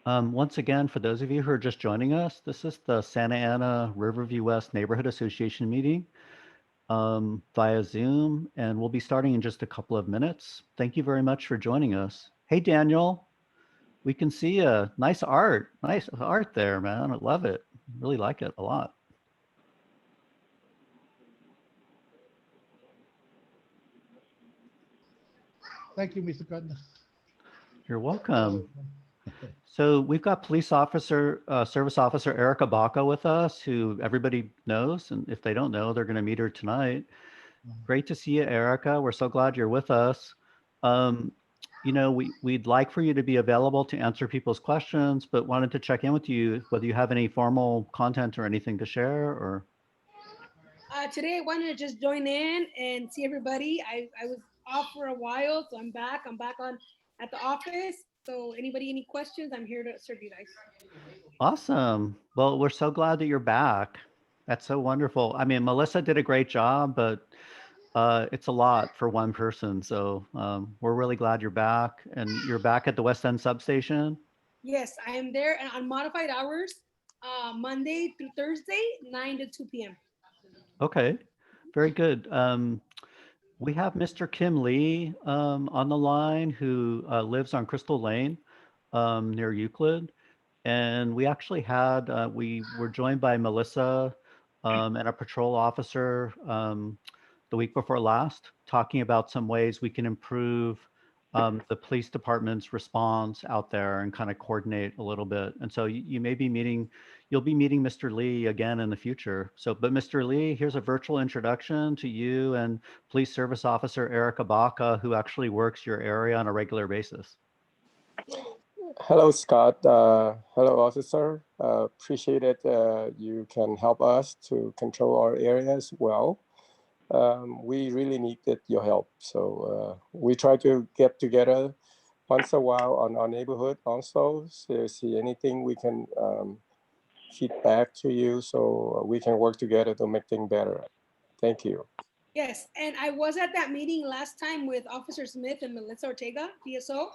Once again, for those of you who are just joining us, this is the Santa Ana Riverview West Neighborhood Association meeting via Zoom, and we'll be starting in just a couple of minutes. Thank you very much for joining us. Hey, Daniel, we can see a nice art there, man. I love it. Really like it a lot. Thank you, Mr. Cotton. You're welcome. So we've got police officer, service officer Erica Baca with us, who everybody knows. And if they don't know, they're going to meet her tonight. Great to see you, Erica. We're so glad you're with us. You know, we'd like for you to be available to answer people's questions, but wanted to check in with you, whether you have any formal content or anything to share or. Today I wanted to just join in and see everybody. I was off for a while, so I'm back. I'm back on at the office. So anybody, any questions, I'm here to serve you guys. Awesome. Well, we're so glad that you're back. That's so wonderful. I mean, Melissa did a great job, but it's a lot for one person. So we're really glad you're back, and you're back at the West End substation. Yes, I am there and on modified hours, Monday through Thursday, 9 to 2 p.m. Okay, very good. We have Mr. Kim Lee on the line, who lives on Crystal Lane near Euclid. And we actually had, we were joined by Melissa and a patrol officer the week before last, talking about some ways we can improve the police department's response out there and kind of coordinate a little bit. And so you may be meeting, you'll be meeting Mr. Lee again in the future. So, but Mr. Lee, here's a virtual introduction to you and Police Service Officer Erica Baca, who actually works your area on a regular basis. Hello, Scott. Hello, officer. Appreciate it. You can help us to control our areas well. We really needed your help. So we try to get together once a while on our neighborhood also. So if you see anything we can feedback to you so we can work together to make things better. Thank you. Yes, and I was at that meeting last time with Officer Smith and Melissa Ortega, PSO,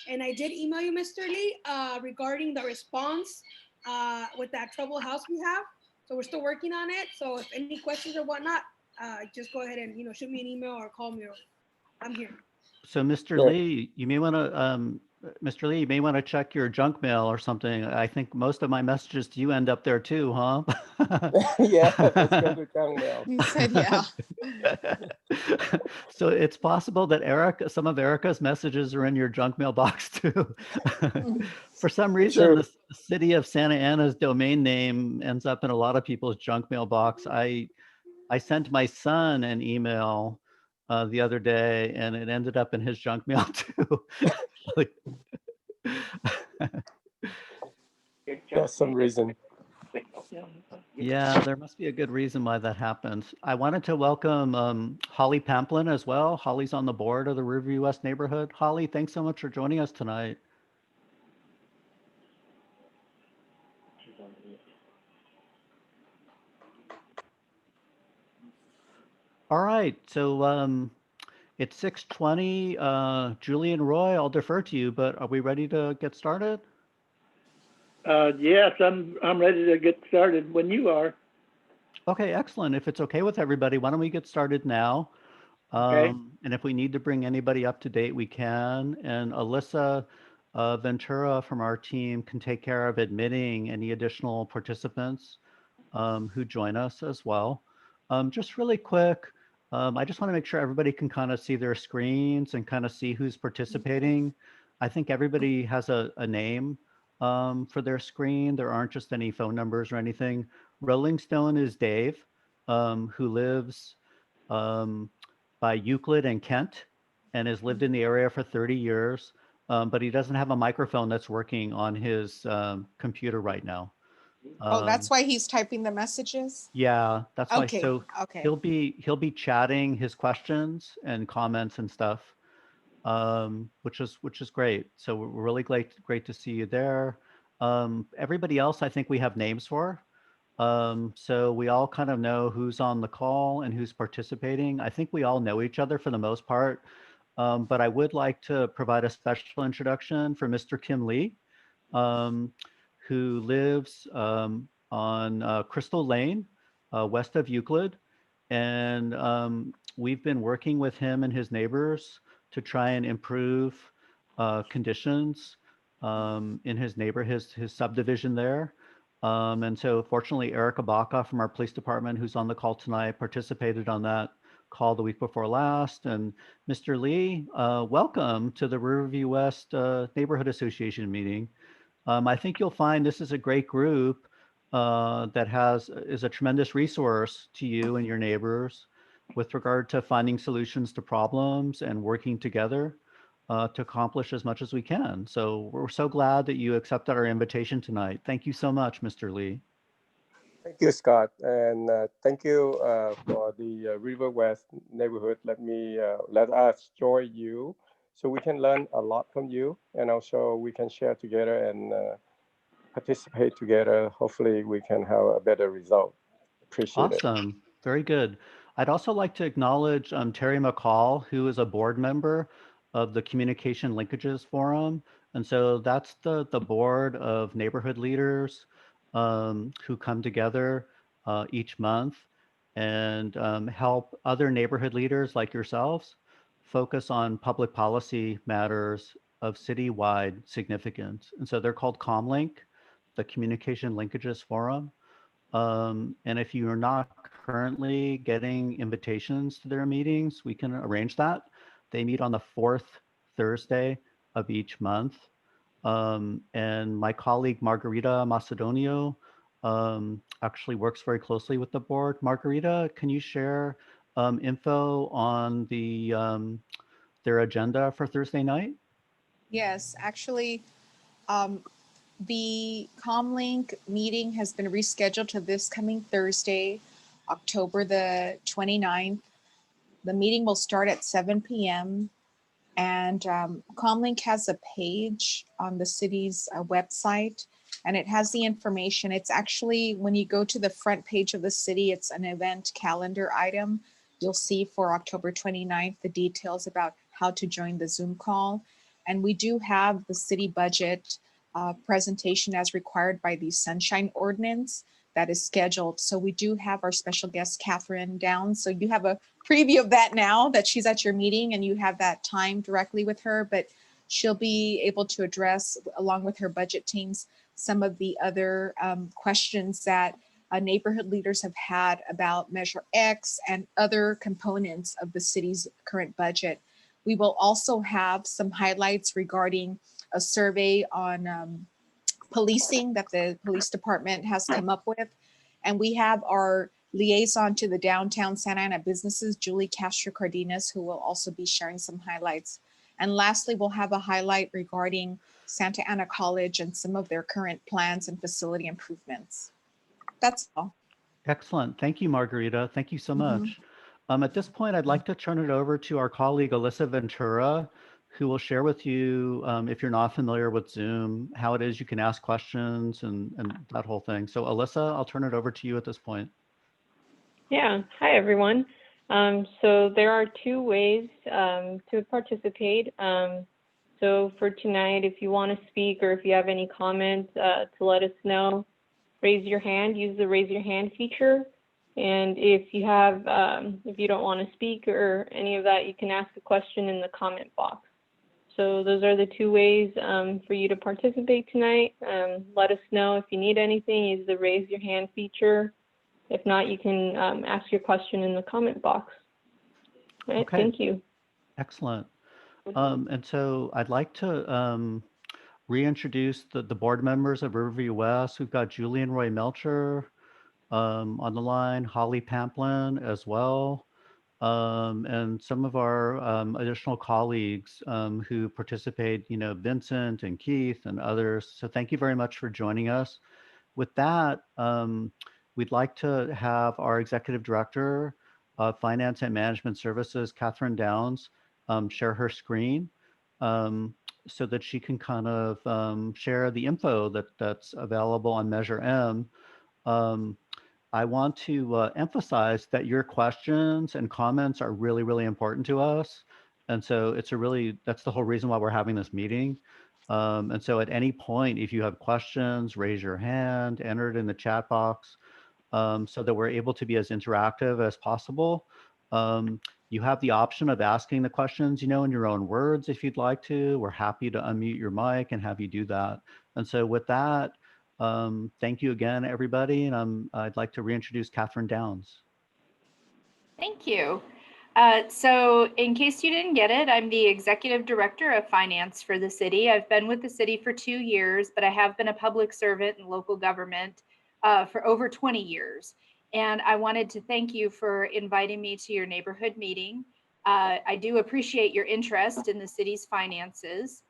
and I did email you, Mr. Lee, regarding the response with that trouble house we have. So we're still working on it. So if any questions or whatnot, just go ahead and shoot me an email or call me. I'm here. So, Mr. Lee, you may want to, Mr. Lee, you may want to check your junk mail or something. I think most of my messages to you end up there too, huh? Yeah, let's go to junk mail. You said yeah. So it's possible that some of Erica's messages are in your junk mail box too. For some reason, Sure. The city of Santa Ana's domain name ends up in a lot of people's junk mail box. I sent my son an email the other day, and it ended up in his junk mail too. That's some reason. Yeah, there must be a good reason why that happens. I wanted to welcome Holly Pamplin as well. Holly's on the board of the Riverview West Neighborhood. Holly, thanks so much for joining us tonight. All right, so it's 6:20. Julie and Roy, I'll defer to you, but are we ready to get started? Yes, I'm ready to get started when you are. Okay, excellent. If it's okay with everybody, why don't we get started now? Okay. And if we need to bring anybody up to date, we can. And Alyssa Ventura from our team can take care of admitting any additional participants who join us as well. Just really quick, I just want to make sure everybody can kind of see their screens and kind of see who's participating. I think everybody has a name for their screen. There aren't just any phone numbers or anything. Rolling Stone is Dave, who lives by Euclid and Kent and has lived in the area for 30 years, but he doesn't have a microphone that's working on his computer right now. Oh, that's why he's typing the messages? Yeah, that's why. Okay. So Okay. he'll be chatting his questions and comments and stuff, which is great. So we're really great to see you there. Everybody else, I think we have names for. So we all kind of know who's on the call and who's participating. I think we all know each other for the most part. But I would like to provide a special introduction for Mr. Kim Lee, um, who lives on Crystal Lane, west of Euclid. And we've been working with him and his neighbors to try and improve conditions in his his subdivision there. And so fortunately, Erica Baca from our police department, who's on the call tonight, participated on that call the week before last. And Mr. Lee, welcome to the Riverview West Neighborhood Association meeting. I think you'll find this is a great group that is a tremendous resource to you and your neighbors with regard to finding solutions to problems and working together to accomplish as much as we can. So we're so glad that you accepted our invitation tonight. Thank you so much, Mr. Lee. Thank you, Scott, and thank you for the River West neighborhood. Let us join you so we can learn a lot from you, and also we can share together and participate together. Hopefully, we can have a better result. Appreciate it. Awesome. Very good. I'd also like to acknowledge Terry McCall, who is a board member of the Communication Linkages Forum. And so that's the board of neighborhood leaders who come together each month and help other neighborhood leaders like yourselves focus on public policy matters of citywide significance. And so they're called ComLink, the Communication Linkages Forum. And if you are not currently getting invitations to their meetings, we can arrange that. They meet on the fourth Thursday of each month. And my colleague, Margarita Macedonio, actually works very closely with the board. Margarita, can you share info on their agenda for Thursday night? Yes, actually, the Comlink meeting has been rescheduled to this coming Thursday, October the 29th. The meeting will start at 7 p.m. And Comlink has a page on the city's website, and it has the information. It's actually, when you go to the front page of the city, it's an event calendar item. You'll see for October 29th, the details about how to join the Zoom call. And we do have the city budget presentation as required by the Sunshine Ordinance that is scheduled. So we do have our special guest, Kathryn Downs. So you have a preview of that now that she's at your meeting and you have that time directly with her, but she'll be able to address, along with her budget teams, some of the other questions that neighborhood leaders have had about Measure X and other components of the city's current budget. We will also have some highlights regarding a survey on policing that the police department has come up with. And we have our liaison to the downtown Santa Ana businesses, Julie Castro Cardenas, who will also be sharing some highlights. And lastly, we'll have a highlight regarding Santa Ana College and some of their current plans and facility improvements. That's all. Excellent. Thank you, Margarita. Thank you so much. At this point, I'd like to turn it over to our colleague, Alyssa Ventura, who will share with you, if you're not familiar with Zoom, how it is you can ask questions and that whole thing. So Alyssa, I'll turn it over to you at this point. Yeah, hi everyone. So there are two ways to participate. So for tonight, if you want to speak or if you have any comments to let us know, raise your hand, use the raise your hand feature. And if you have, if you don't want to speak or any of that, you can ask a question in the comment box. So those are the two ways for you to participate tonight. Let us know if you need anything, use the raise your hand feature. If not, you can ask your question in the comment box. All right, Okay. thank you. Excellent. And so I'd like to reintroduce the board members of Riverview West. We've got Julian Roy Melcher on the line, Holly Pamplin as well, and some of our additional colleagues who participate, Vincent and Keith and others. So thank you very much for joining us. With that, we'd like to have our Executive Director of Finance and Management Services, Kathryn Downs, share her screen so that she can kind of share the info that's available on Measure M. I want to emphasize that your questions and comments are really, really important to us. And so that's the whole reason why we're having this meeting. And so at any point, if you have questions, raise your hand, enter it in the chat box, so that we're able to be as interactive as possible. You have the option of asking the questions, in your own words, if you'd like to. We're happy to unmute your mic and have you do that. And so with that, thank you again, everybody. And I'd like to reintroduce Kathryn Downs. Thank you. So in case you didn't get it, I'm the Executive Director of Finance for the city. I've been with the city for 2 years, but I have been a public servant in local government for over 20 years. And I wanted to thank you for inviting me to your neighborhood meeting. I do appreciate your interest in the city's finances.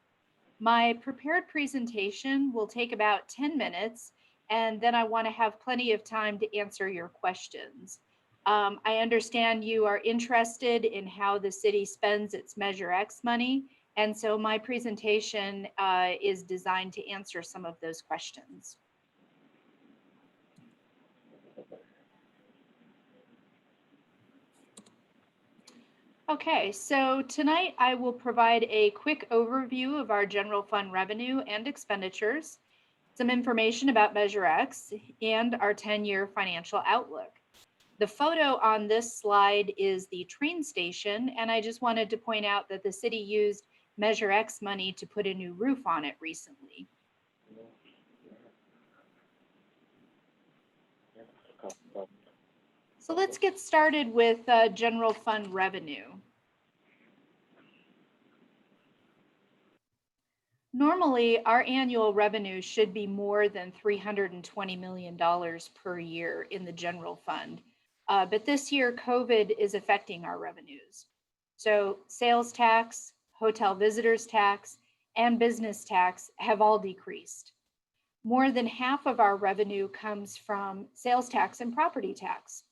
My prepared presentation will take about 10 minutes, and then I want to have plenty of time to answer your questions. I understand you are interested in how the city spends its Measure X money, and so my presentation is designed to answer some of those questions. Okay, so tonight I will provide a quick overview of our general fund revenue and expenditures, some information about Measure X, and our 10-year financial outlook. The photo on this slide is the train station, and I just wanted to point out that the city used Measure X money to put a new roof on it recently. So let's get started with general fund revenue. Normally, our annual revenue should be more than $320 million per year in the general fund. But this year, COVID is affecting our revenues. So sales tax, hotel visitors tax, and business tax have all decreased. More than half of our revenue comes from sales tax and property tax.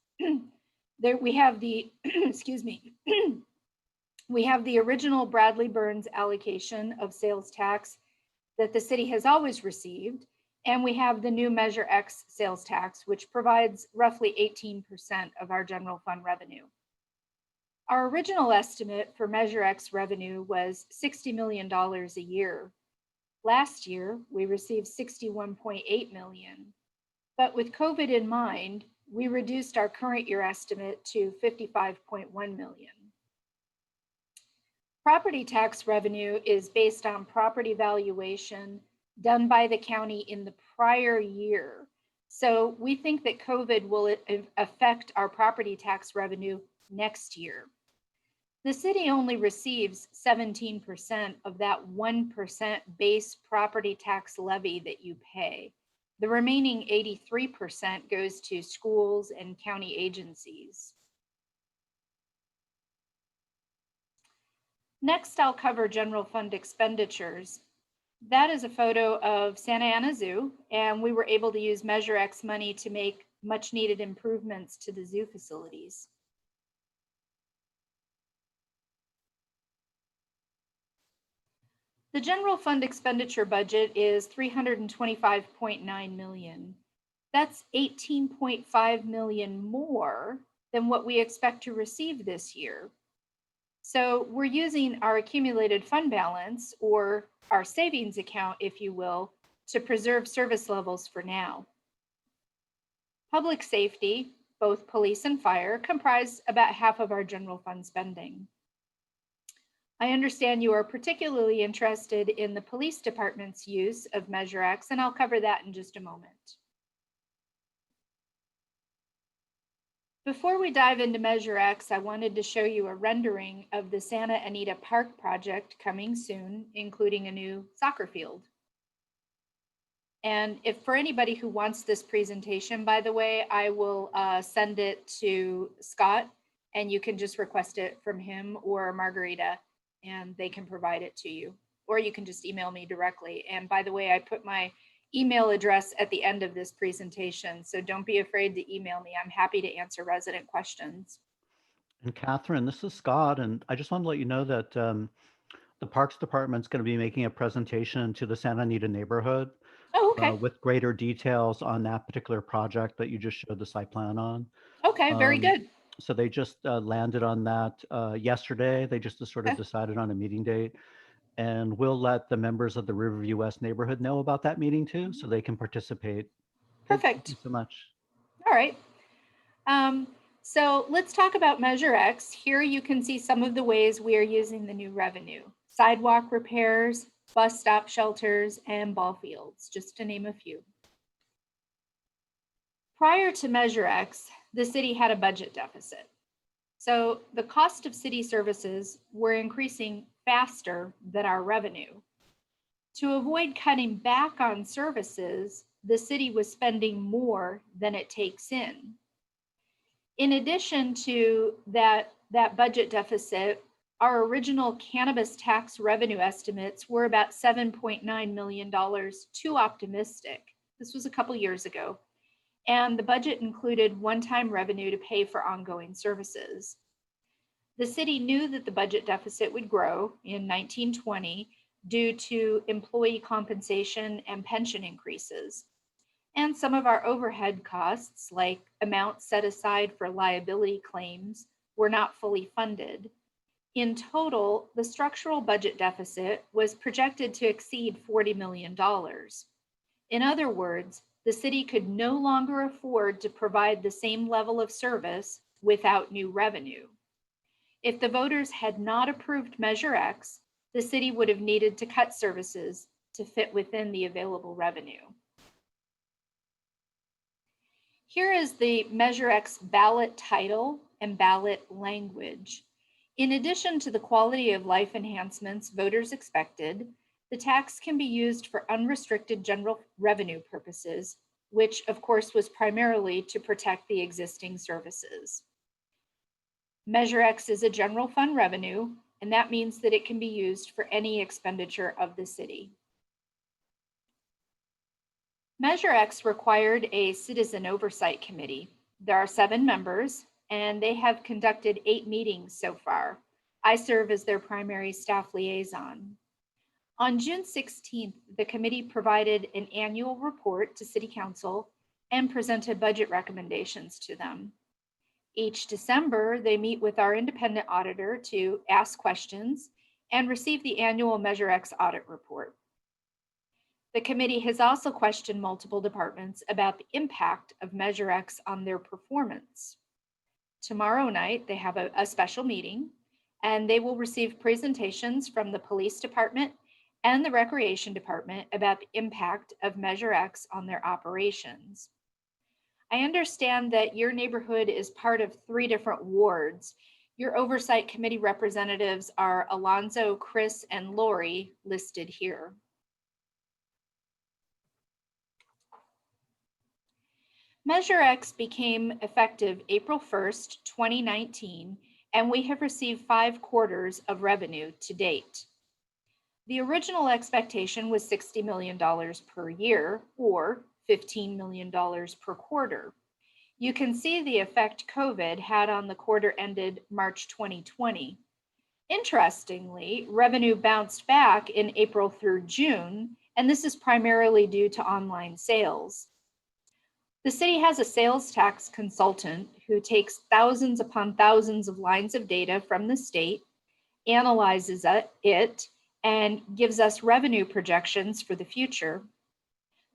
There we have the, excuse me, we have the original Bradley Burns allocation of sales tax that the city has always received, and we have the new Measure X sales tax, which provides roughly 18% of our general fund revenue. Our original estimate for Measure X revenue was $60 million a year. Last year, we received $61.8 million. But with COVID in mind, we reduced our current year estimate to $55.1 million. Property tax revenue is based on property valuation done by the county in the prior year. So we think that COVID will affect our property tax revenue next year. The city only receives 17% of that 1% base property tax levy that you pay. The remaining 83% goes to schools and county agencies. Next, I'll cover general fund expenditures. That is a photo of Santa Ana Zoo, and we were able to use Measure X money to make much needed improvements to the zoo facilities. The general fund expenditure budget is $325.9 million. That's $18.5 million more than what we expect to receive this year. So we're using our accumulated fund balance, or our savings account, if you will, to preserve service levels for now. Public safety, both police and fire, comprise about half of our general fund spending. I understand you are particularly interested in the police department's use of Measure X, and I'll cover that in just a moment. Before we dive into Measure X, I wanted to show you a rendering of the Santa Anita Park project coming soon, including a new soccer field. And if for anybody who wants this presentation, by the way, I will send it to Scott, and you can just request it from him or Margarita, and they can provide it to you. Or you can just email me directly. And by the way, I put my email address at the end of this presentation, so don't be afraid to email me. I'm happy to answer resident questions. And Kathryn, this is Scott, and I just want to let you know that the Parks Department is going to be making a presentation to the Santa Anita neighborhood. Oh, okay. With greater details on that particular project that you just showed the site plan on. Okay, very good. So they just landed on that yesterday. They just sort of decided on a meeting date. And we'll let the members of the Riverview West neighborhood know about that meeting too, so they can participate. Thank Perfect. you so much. All right. So let's talk about Measure X. Here you can see some of the ways we are using the new revenue: sidewalk repairs, bus stop shelters, and ball fields, just to name a few. Prior to Measure X, the city had a budget deficit. So the cost of city services were increasing faster than our revenue. To avoid cutting back on services, the city was spending more than it takes in. In addition to that budget deficit, our original cannabis tax revenue estimates were about $7.9 million too optimistic. This was a couple years ago. And the budget included one-time revenue to pay for ongoing services. The city knew that the budget deficit would grow in 1920 due to employee compensation and pension increases. And some of our overhead costs, like amounts set aside for liability claims, were not fully funded. In total, the structural budget deficit was projected to exceed $40 million. In other words, the city could no longer afford to provide the same level of service without new revenue. If the voters had not approved Measure X, the city would have needed to cut services to fit within the available revenue. Here is the Measure X ballot title and ballot language. In addition to the quality of life enhancements voters expected, the tax can be used for unrestricted general revenue purposes, which of course was primarily to protect the existing services. Measure X is a general fund revenue, and that means that it can be used for any expenditure of the city. Measure X required a citizen oversight committee. There are 7 members, and they have conducted 8 meetings so far. I serve as their primary staff liaison. On June 16th, the committee provided an annual report to City Council and presented budget recommendations to them. Each December, they meet with our independent auditor to ask questions and receive the annual Measure X audit report. The committee has also questioned multiple departments about the impact of Measure X on their performance. Tomorrow night, they have a special meeting, and they will receive presentations from the police department and the recreation department about the impact of Measure X on their operations. I understand that your neighborhood is part of 3 different wards. Your oversight committee representatives are Alonzo, Chris, and Lori, listed here. Measure X became effective April 1st, 2019, and we have received 5 quarters of revenue to date. The original expectation was $60 million per year, or $15 million per quarter. You can see the effect COVID had on the quarter ended March 2020. Interestingly, revenue bounced back in April through June, and this is primarily due to online sales. The city has a sales tax consultant who takes thousands upon thousands of lines of data from the state, analyzes it, and gives us revenue projections for the future.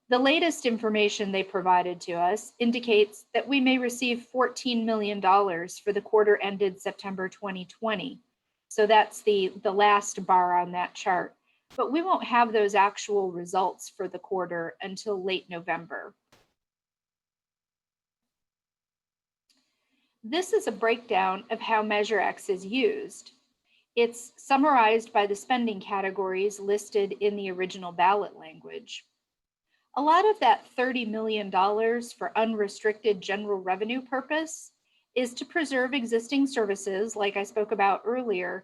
The latest information they provided to us indicates that we may receive $14 million for the quarter ended September 2020. So that's the last bar on that chart. But we won't have those actual results for the quarter until late November. This is a breakdown of how Measure X is used. It's summarized by the spending categories listed in the original ballot language. A lot of that $30 million for unrestricted general revenue purpose is to preserve existing services, like I spoke about earlier,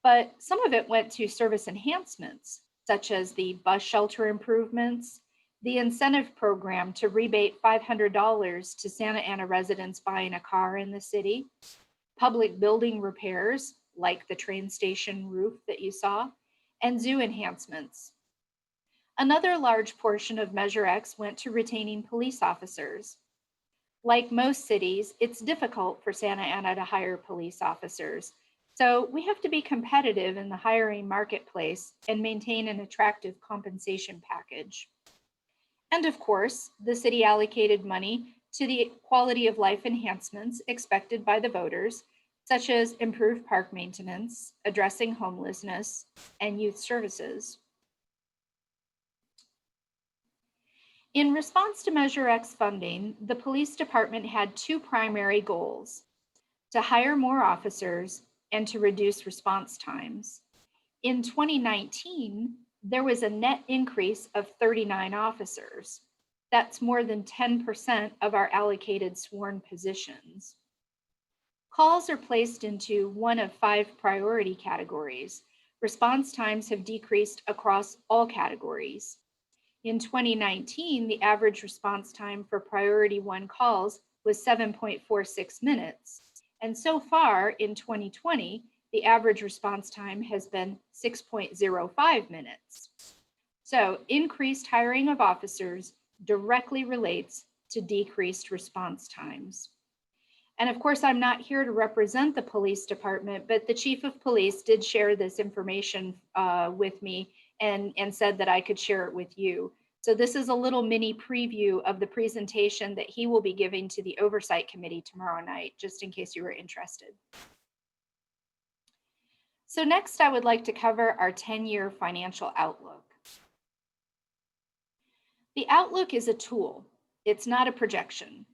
but some of it went to service enhancements, such as the bus shelter improvements, the incentive program to rebate $500 to Santa Ana residents buying a car in the city, public building repairs, like the train station roof that you saw, and zoo enhancements. Another large portion of Measure X went to retaining police officers. Like most cities, it's difficult for Santa Ana to hire police officers. So we have to be competitive in the hiring marketplace and maintain an attractive compensation package. And of course, the city allocated money to the quality of life enhancements expected by the voters, such as improved park maintenance, addressing homelessness, and youth services. In response to Measure X funding, the police department had two primary goals: to hire more officers and to reduce response times. In 2019, there was a net increase of 39 officers. That's more than 10% of our allocated sworn positions. Calls are placed into one of 5 priority categories. Response times have decreased across all categories. In 2019, the average response time for priority 1 calls was 7.46 minutes. And so far in 2020, the average response time has been 6.05 minutes. So increased hiring of officers directly relates to decreased response times. And of course, I'm not here to represent the police department, but the chief of police did share this information with me and said that I could share it with you. So this is a little mini preview of the presentation that he will be giving to the Oversight Committee tomorrow night, just in case you were interested. So next, I would like to cover our 10-year financial outlook. The outlook is a tool. It's not a projection.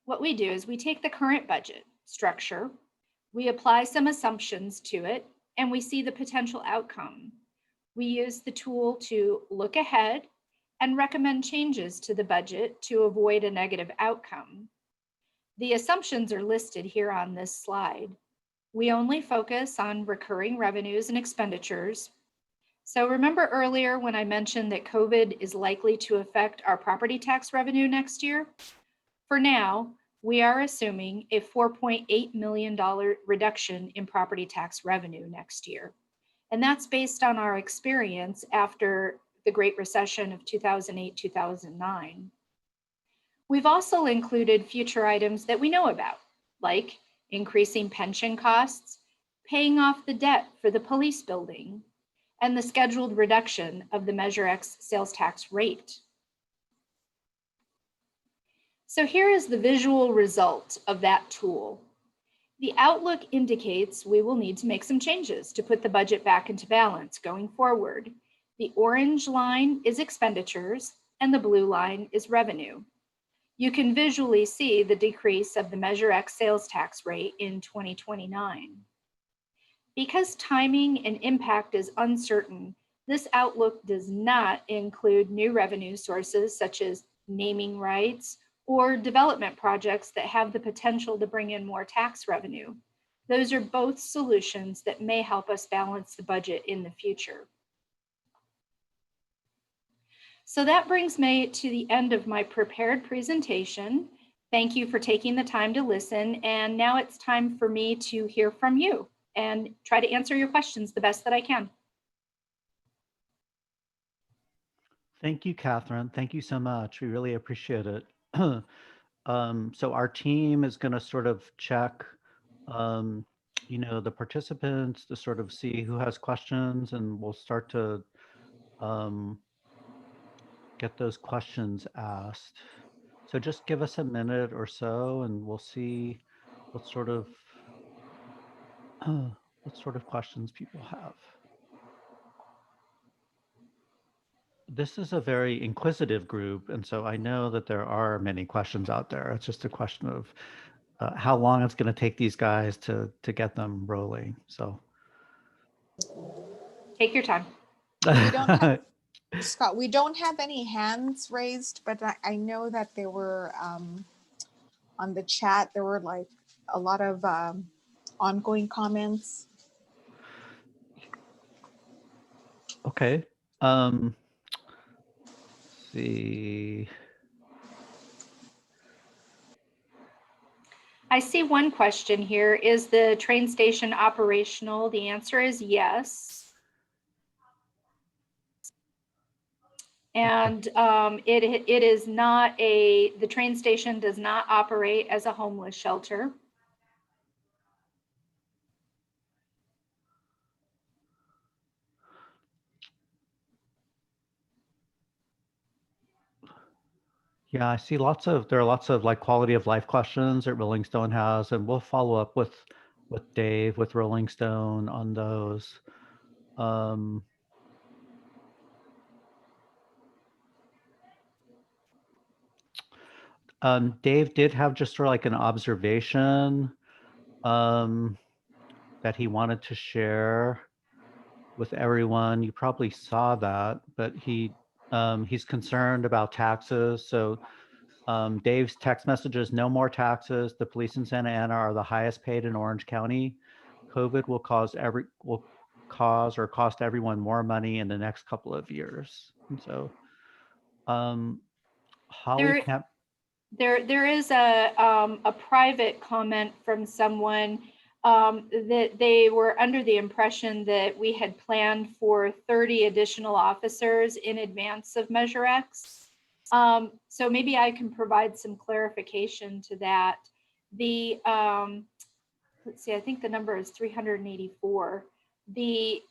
What we do is we take the current budget structure, we apply some assumptions to it, and we see the potential outcome. We use the tool to look ahead and recommend changes to the budget to avoid a negative outcome. The assumptions are listed here on this slide. We only focus on recurring revenues and expenditures. So remember earlier when I mentioned that COVID is likely to affect our property tax revenue next year? For now, we are assuming a $4.8 million reduction in property tax revenue next year. And that's based on our experience after the Great Recession of 2008-2009. We've also included future items that we know about, like increasing pension costs, paying off the debt for the police building, and the scheduled reduction of the Measure X sales tax rate. So here is the visual result of that tool. The outlook indicates we will need to make some changes to put the budget back into balance going forward. The orange line is expenditures and the blue line is revenue. You can visually see the decrease of the Measure X sales tax rate in 2029. Because timing and impact is uncertain, this outlook does not include new revenue sources such as naming rights or development projects that have the potential to bring in more tax revenue. Those are both solutions that may help us balance the budget in the future. So that brings me to the end of my prepared presentation. Thank you for taking the time to listen. And now it's time for me to hear from you and try to answer your questions the best that I can. Thank you, Kathryn. Thank you so much. We really appreciate it. So our team is going to sort of check, the participants to sort of see who has questions, and we'll start to get those questions asked. So just give us a minute or so, and we'll see what sort of questions people have. This is a very inquisitive group, and so I know that there are many questions out there. It's just a question of how long it's going to take these guys to get them rolling. So take your time. Scott, we don't have any hands raised, but I know that there were on the chat, there were like a lot of ongoing comments. Okay. Let's see. I see one question here. Is the train station operational? The answer is yes. And it is not the train station does not operate as a homeless shelter. Yeah, I see there are lots of like quality of life questions that Rolling Stone has, and we'll follow up with Dave, with Rolling Stone on those. Um, Dave did have just sort of like an observation um, that he wanted to share with everyone. You probably saw that, but he's concerned about taxes. So Dave's text messages: no more taxes. The police in Santa Ana are the highest paid in Orange County. COVID will cause or cost everyone more money in the next couple of years. And so Holly There, can't. there is a private comment from someone that they were under the impression that we had planned for 30 additional officers in advance of Measure X. So maybe I can provide some clarification to that. The let's see, I think the number is 384. The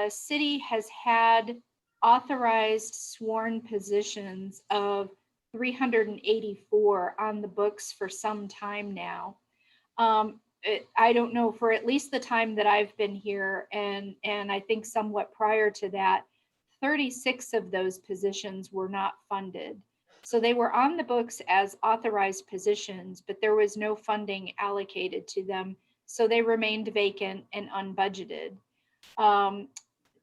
city has had authorized sworn positions of 384 on the books for some time now. I don't know, for at least the time that I've been here, and I think somewhat prior to that, 36 of those positions were not funded. So they were on the books as authorized positions, but there was no funding allocated to them. So they remained vacant and unbudgeted.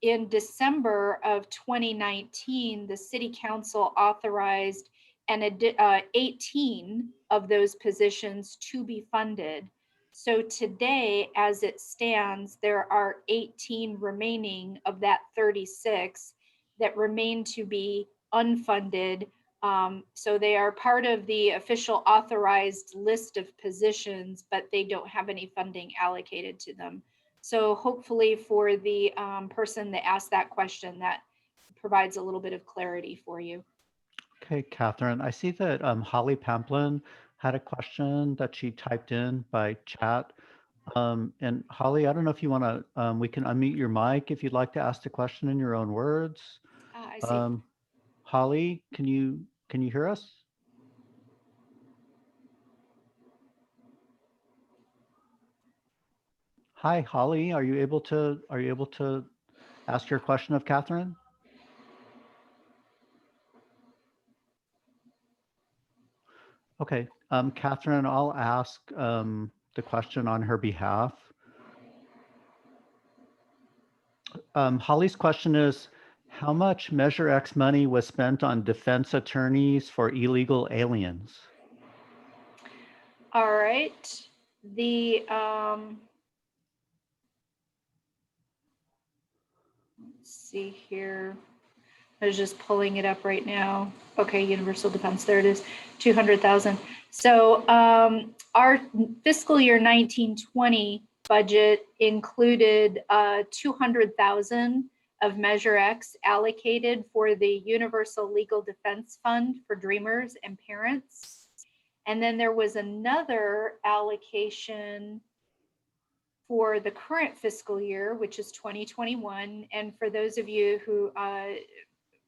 In December of 2019, the city council authorized 18 of those positions to be funded. So today, as it stands, there are 18 remaining of that 36 that remain to be unfunded. So they are part of the official authorized list of positions, but they don't have any funding allocated to them. So hopefully for the person that asked that question, that provides a little bit of clarity for you. Okay, Kathryn, I see that Holly Pamplin had a question that she typed in by chat. And Holly, I don't know if you want to, we can unmute your mic if you'd like to ask the question in your own words. I see. Holly, can you hear us? Hi, Holly, are you able to ask your question of Kathryn? Okay, Kathryn, I'll ask the question on her behalf. Holly's question is, how much Measure X money was spent on defense attorneys for illegal aliens? All right. The let's see here. I was just pulling it up right now. Okay, Universal Defense, there it is, 200,000. So our fiscal year 1920 budget included 200,000 of Measure X allocated for the Universal Legal Defense Fund for Dreamers and parents. And then there was another allocation for the current fiscal year, which is 2021. And for those of you who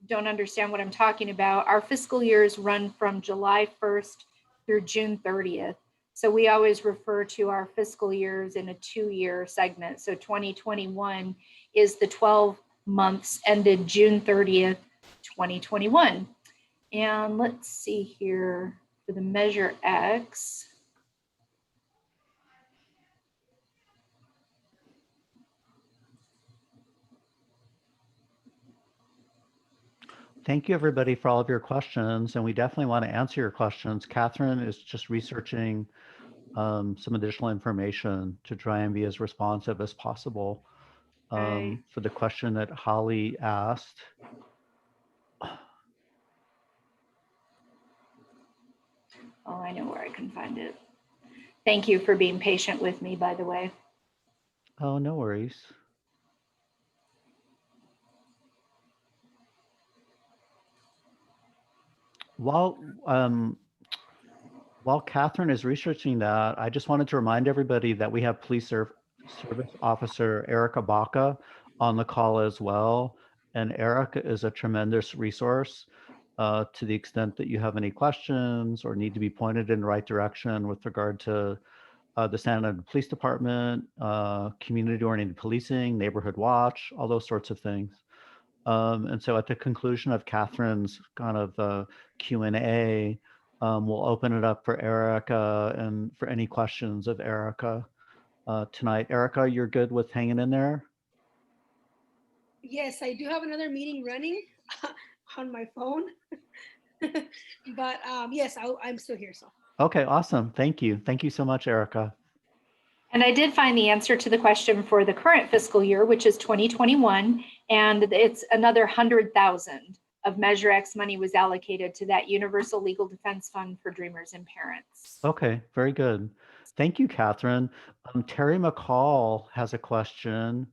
don't understand what I'm talking about, our fiscal years run from July 1st through June 30th. So we always refer to our fiscal years in a 2-year segment. So 2021 is the 12 months ended June 30th, 2021. And let's see here for the Measure X. Thank you, everybody, for all of your questions. And we definitely want to answer your questions. Kathryn is just researching some additional information to try and be as responsive as possible Right. for the question that Holly asked. Oh, I know where I can find it. Thank you for being patient with me, by the way. Oh, no worries. While Kathryn is researching that, I just wanted to remind everybody that we have Police Service Officer Erica Baca on the call as well. And Erica is a tremendous resource. to the extent that you have any questions or need to be pointed in the right direction with regard to the Santa Ana Police Department, community-oriented policing, neighborhood watch, all those sorts of things. And so at the conclusion of Kathryn's kind of Q&A, we'll open it up for Erica and for any questions of Erica tonight. Erica, you're good with hanging in there? Yes, I do have another meeting running on my phone. But yes, I'm still here. So. Okay, awesome. Thank you. Thank you so much, Erica. And I did find the answer to the question for the current fiscal year, which is 2021, and it's another 100,000 of Measure X money was allocated to that Universal Legal Defense Fund for Dreamers and Parents. Okay, very good. Thank you, Kathryn. Terry McCall has a question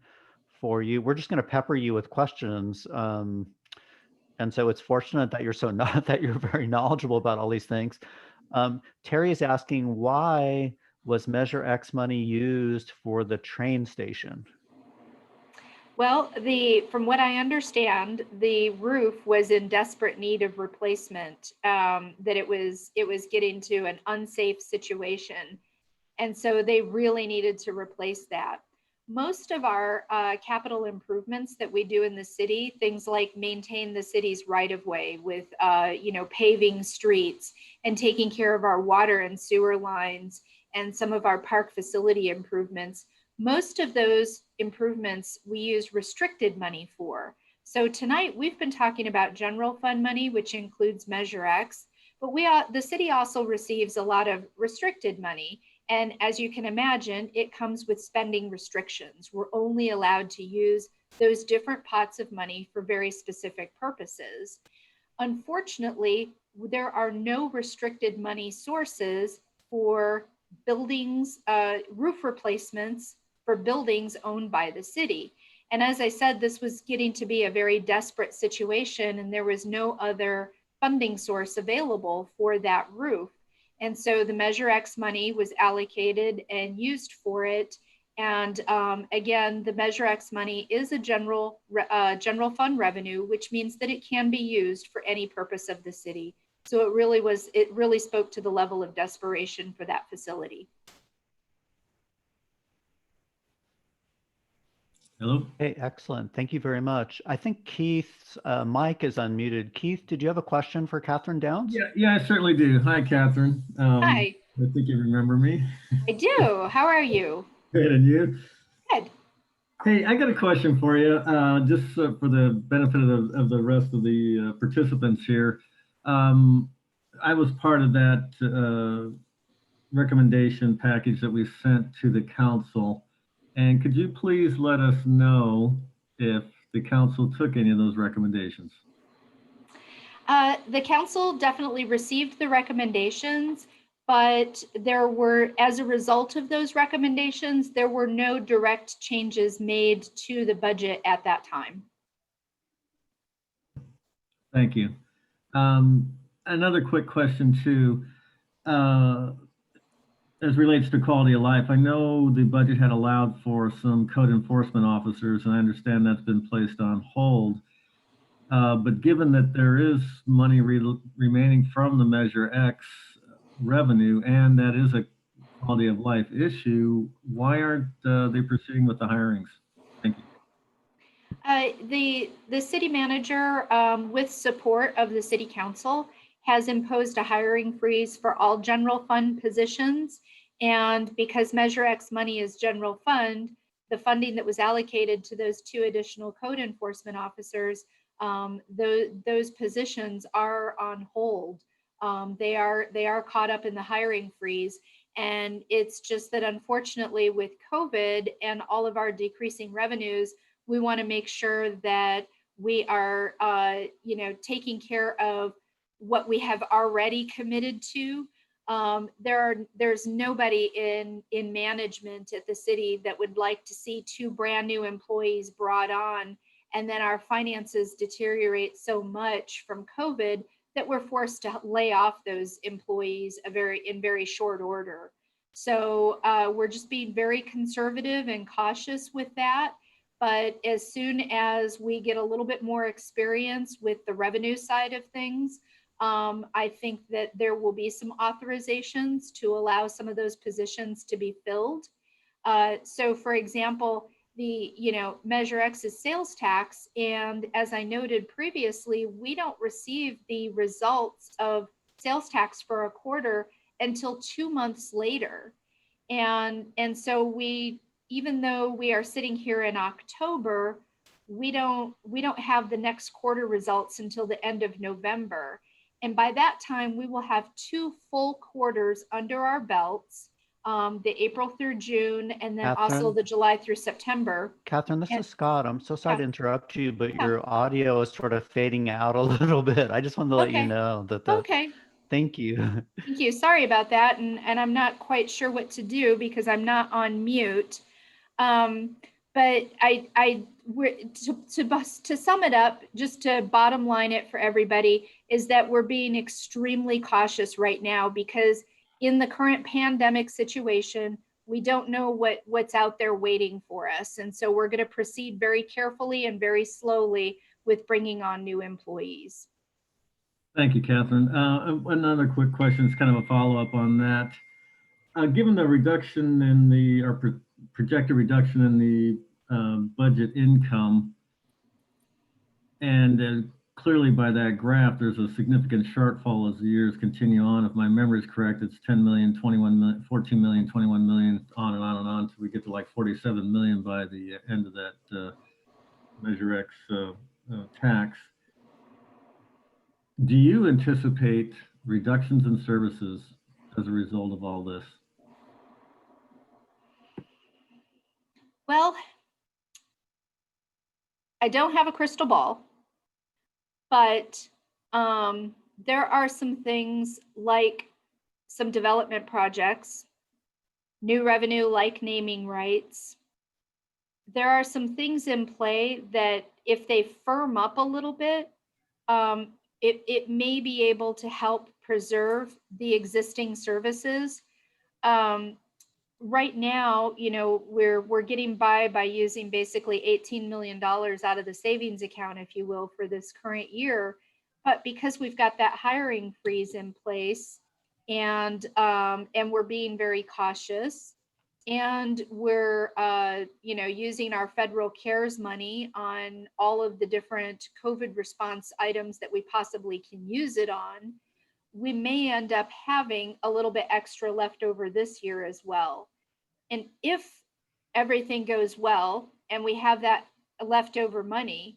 for you. We're just going to pepper you with questions. And so it's fortunate that you're that you're very knowledgeable about all these things. Terry is asking, why was Measure X money used for the train station? Well, from what I understand, the roof was in desperate need of replacement, that it was getting to an unsafe situation. And so they really needed to replace that. Most of our capital improvements that we do in the city, things like maintain the city's right-of-way with, paving streets and taking care of our water and sewer lines and some of our park facility improvements, most of those improvements we use restricted money for. So tonight we've been talking about general fund money, which includes Measure X, but the city also receives a lot of restricted money. And as you can imagine, it comes with spending restrictions. We're only allowed to use those different pots of money for very specific purposes. Unfortunately, there are no restricted money sources for buildings, roof replacements for buildings owned by the city. And as I said, this was getting to be a very desperate situation, and there was no other funding source available for that roof. And so the Measure X money was allocated and used for it. And again, the Measure X money is a general fund revenue, which means that it can be used for any purpose of the city. So it really spoke to the level of desperation for that facility. Hello. Hey, excellent. Thank you very much. I think Keith's mic is unmuted. Keith, did you have a question for Kathryn Downs? Yeah, I certainly do. Hi, Kathryn. Hi. I think you remember me. I do. How are you? Good, and you? Good. Hey, I got a question for you, just for the benefit of the rest of the participants here. I was part of that recommendation package that we sent to the council. And could you please let us know if the council took any of those recommendations? The council definitely received the recommendations, but as a result of those recommendations, there were no direct changes made to the budget at that time. Thank you. Another quick question too. As relates to quality of life, I know the budget had allowed for some code enforcement officers, and I understand that's been placed on hold. But given that there is money remaining from the Measure X revenue, and that is a quality of life issue, why aren't they proceeding with the hirings? Thank you. The city manager, with support of the city council, has imposed a hiring freeze for all general fund positions. And because Measure X money is general fund, the funding that was allocated to those 2 additional code enforcement officers, those positions are on hold. They are caught up in the hiring freeze. And it's just that unfortunately with COVID and all of our decreasing revenues, we want to make sure that we are taking care of what we have already committed to. There's nobody in management at the city that would like to see 2 brand new employees brought on, and then our finances deteriorate so much from COVID that we're forced to lay off those employees in very short order. So we're just being very conservative and cautious with that. But as soon as we get a little bit more experience with the revenue side of things, I think that there will be some authorizations to allow some of those positions to be filled. So for example, the, Measure X is sales tax. And as I noted previously, we don't receive the results of sales tax for a quarter until 2 months later. And so we, even though we are sitting here in October, we don't have the next quarter results until the end of November. And by that time, we will have 2 full quarters under our belts, the April through June, and then also Kathryn? the July through September. Kathryn, this And- is Scott. I'm so sorry Yeah. to interrupt you, but Yeah. your audio is sort of fading out a little bit. I just wanted to let you Okay. know that Okay. thank you. Thank you. Sorry about that. And I'm not quite sure what to do because I'm not on mute. But to sum it up, just to bottom line it for everybody, is that we're being extremely cautious right now because in the current pandemic situation, we don't know what's out there waiting for us. And so we're going to proceed very carefully and very slowly with bringing on new employees. Thank you, Kathryn. Another quick question is kind of a follow-up on that. Given the reduction in projected reduction in the budget income, and clearly by that graph, there's a significant shortfall as the years continue on. If my memory is correct, it's 10 million, 21 million, 14 million, 21 million, on and on and on, till we get to like 47 million by the end of that Measure X tax. Do you anticipate reductions in services as a result of all this? Well, I don't have a crystal ball, but there are some things like some development projects, new revenue like naming rights. There are some things in play that if they firm up a little bit, it may be able to help preserve the existing services. Right now, we're getting by using basically $18 million out of the savings account, if you will, for this current year. But because we've got that hiring freeze in place, and we're being very cautious, and we're using our federal CARES money on all of the different COVID response items that we possibly can use it on, we may end up having a little bit extra left over this year as well. And if everything goes well and we have that leftover money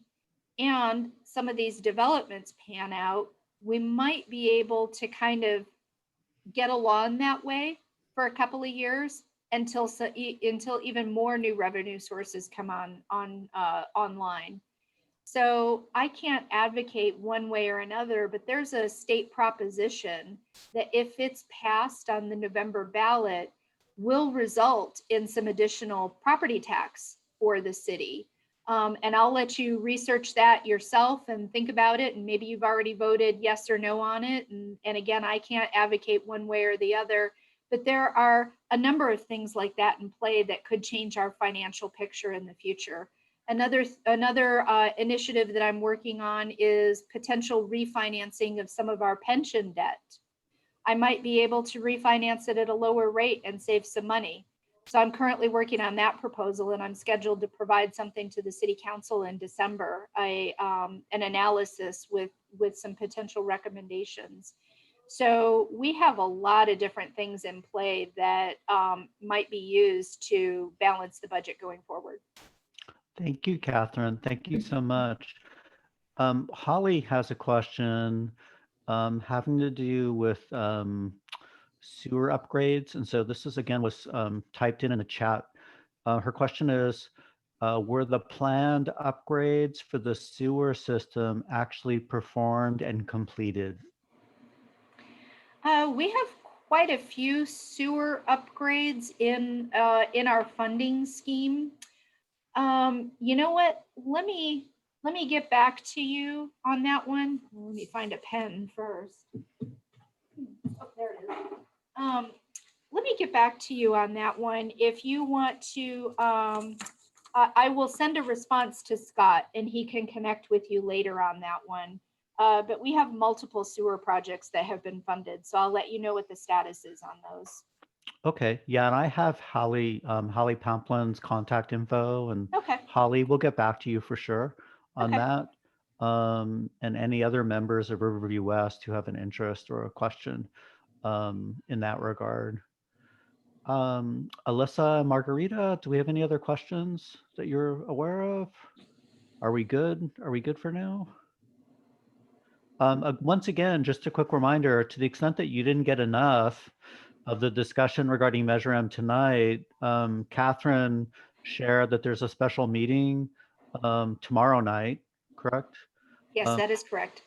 and some of these developments pan out, we might be able to kind of get along that way for a couple of years until even more new revenue sources come online. So I can't advocate one way or another, but there's a state proposition that if it's passed on the November ballot, will result in some additional property tax for the city. And I'll let you research that yourself and think about it. And maybe you've already voted yes or no on it. And again, I can't advocate one way or the other, but there are a number of things like that in play that could change our financial picture in the future. Another initiative that I'm working on is potential refinancing of some of our pension debt. I might be able to refinance it at a lower rate and save some money. So I'm currently working on that proposal, and I'm scheduled to provide something to the city council in December, an analysis with some potential recommendations. So we have a lot of different things in play that might be used to balance the budget going forward. Thank you, Kathryn. Thank you so much. Holly has a question having to do with sewer upgrades. And so this is, again, was typed in the chat. Her question is, were the planned upgrades for the sewer system actually performed and completed? We have quite a few sewer upgrades in our funding scheme. You know what? Let me get back to you on that one. Let me find a pen first. Oh, there it is. Let me get back to you on that one. If you want to I will send a response to Scott and he can connect with you later on that one. But we have multiple sewer projects that have been funded, so I'll let you know what the status is on those. Okay, yeah, and I have Holly Pamplin's contact info, and Okay, Holly will get back to you for sure on Okay. that. And any other members of Riverview West who have an interest or a question in that regard. Alyssa, Margarita, do we have any other questions that you're aware of? Are we good? Are we good for now? Once again, just a quick reminder, to the extent that you didn't get enough of the discussion regarding Measure M tonight, Kathryn shared that there's a special meeting tomorrow night, correct? yes, that is correct.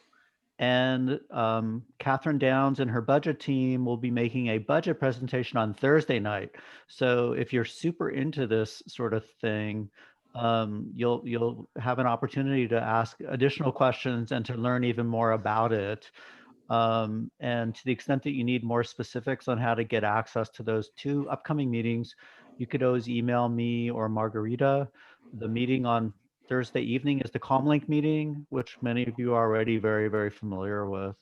And Kathryn Downs and her budget team will be making a budget presentation on Thursday night. So if you're super into this sort of thing, you'll have an opportunity to ask additional questions and to learn even more about it. And to the extent that you need more specifics on how to get access to those two upcoming meetings, you could always email me or Margarita. The meeting on Thursday evening is the Comlink meeting, which many of you are already very, very familiar with.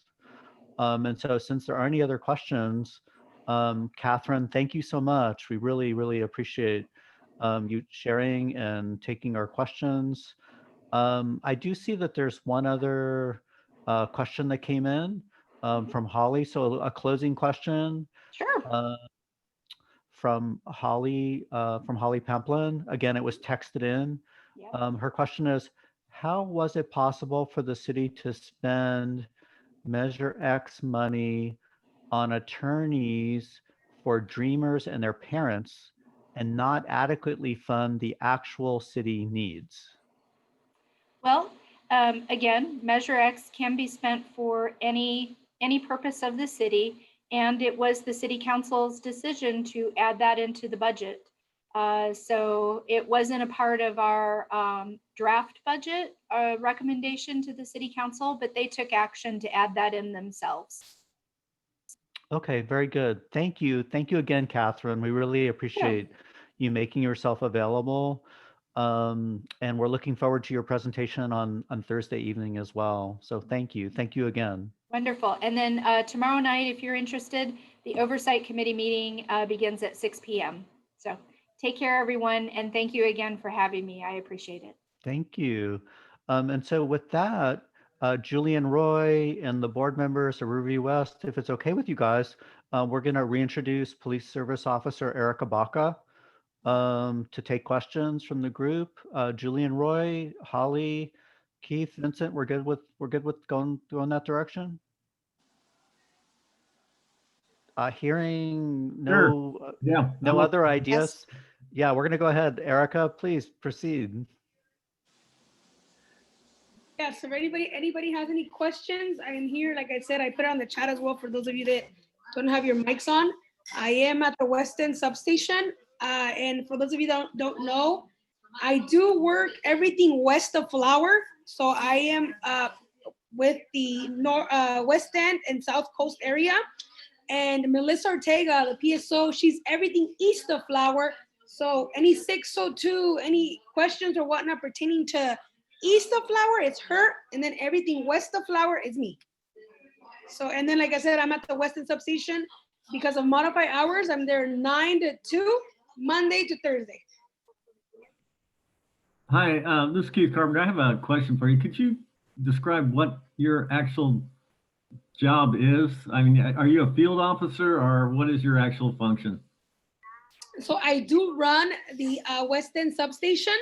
And so since there aren't any other questions, Kathryn, thank you so much. We really, really appreciate you sharing and taking our questions. I do see that there's one other question that came in from Holly. So a closing question. Sure. From Holly Pamplin. Again, it was texted in. Yep. Her question is, how was it possible for the city to spend Measure X money on attorneys for Dreamers and their parents and not adequately fund the actual city needs? Well, again, Measure X can be spent for any purpose of the city, and it was the city council's decision to add that into the budget. So it wasn't a part of our draft budget recommendation to the city council, but they took action to add that in themselves. Okay, very good. Thank you. Thank you again, Kathryn. We really appreciate you making yourself available. And we're looking forward to your presentation on Thursday evening as well. So thank you. Thank you again. Wonderful. And then tomorrow night, if you're interested, the Oversight Committee meeting begins at 6 p.m. So take care, everyone. And thank you again for having me. I appreciate it. Thank you. And so with that, Julian Roy and the board members of Riverview West, if it's okay with you guys, we're going to reintroduce Police Service Officer Erica Baca to take questions from the group. Julian Roy, Holly, Keith, Vincent, we're good with going that direction? Hearing no Sure. Yeah. no other ideas. Yes. Yeah, we're going to go ahead. Erica, please proceed. Yeah, so if anybody has any questions, I am here. Like I said, I put it on the chat as well for those of you that don't have your mics on. I am at the West End substation. And for those of you that don't know, I do work everything west of Flower. So I am with the West End and South Coast area. And Melissa Ortega, the PSO, she's everything east of Flower. So any 602, any questions or whatnot pertaining to east of Flower, it's her. And then everything west of Flower is me. So, and then like I said, I'm at the West End substation because of modified hours. I'm there 9 to 2, Monday to Thursday. Hi, this is Keith Carpenter. I have a question for you. Could you describe what your actual job is? I mean, are you a field officer or what is your actual function? So I do run the West End substation.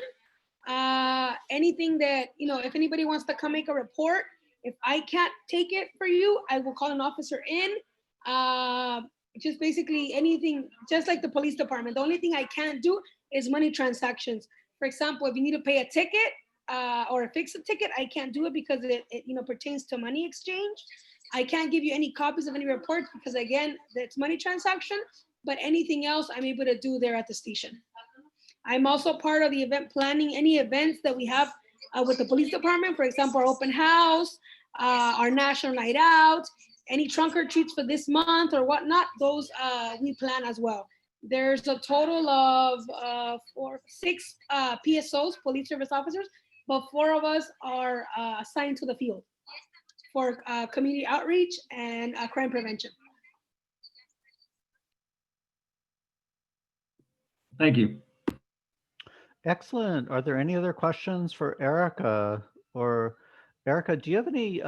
Anything that, if anybody wants to come make a report, if I can't take it for you, I will call an officer in. Just basically anything, just like the police department. The only thing I can't do is money transactions. For example, if you need to pay a ticket or fix a ticket, I can't do it because it pertains to money exchange. I can't give you any copies of any reports because again, it's money transaction, but anything else I'm able to do there at the station. I'm also part of the event planning, any events that we have with the police department, for example, our open house, our national night out, any trunk or treats for this month or whatnot, those we plan as well. There's a total of six PSOs, police service officers, but 4 of us are assigned to the field for community outreach and crime prevention. Thank you. Excellent. Are there any other questions for Erica? Or Erica, do you have any,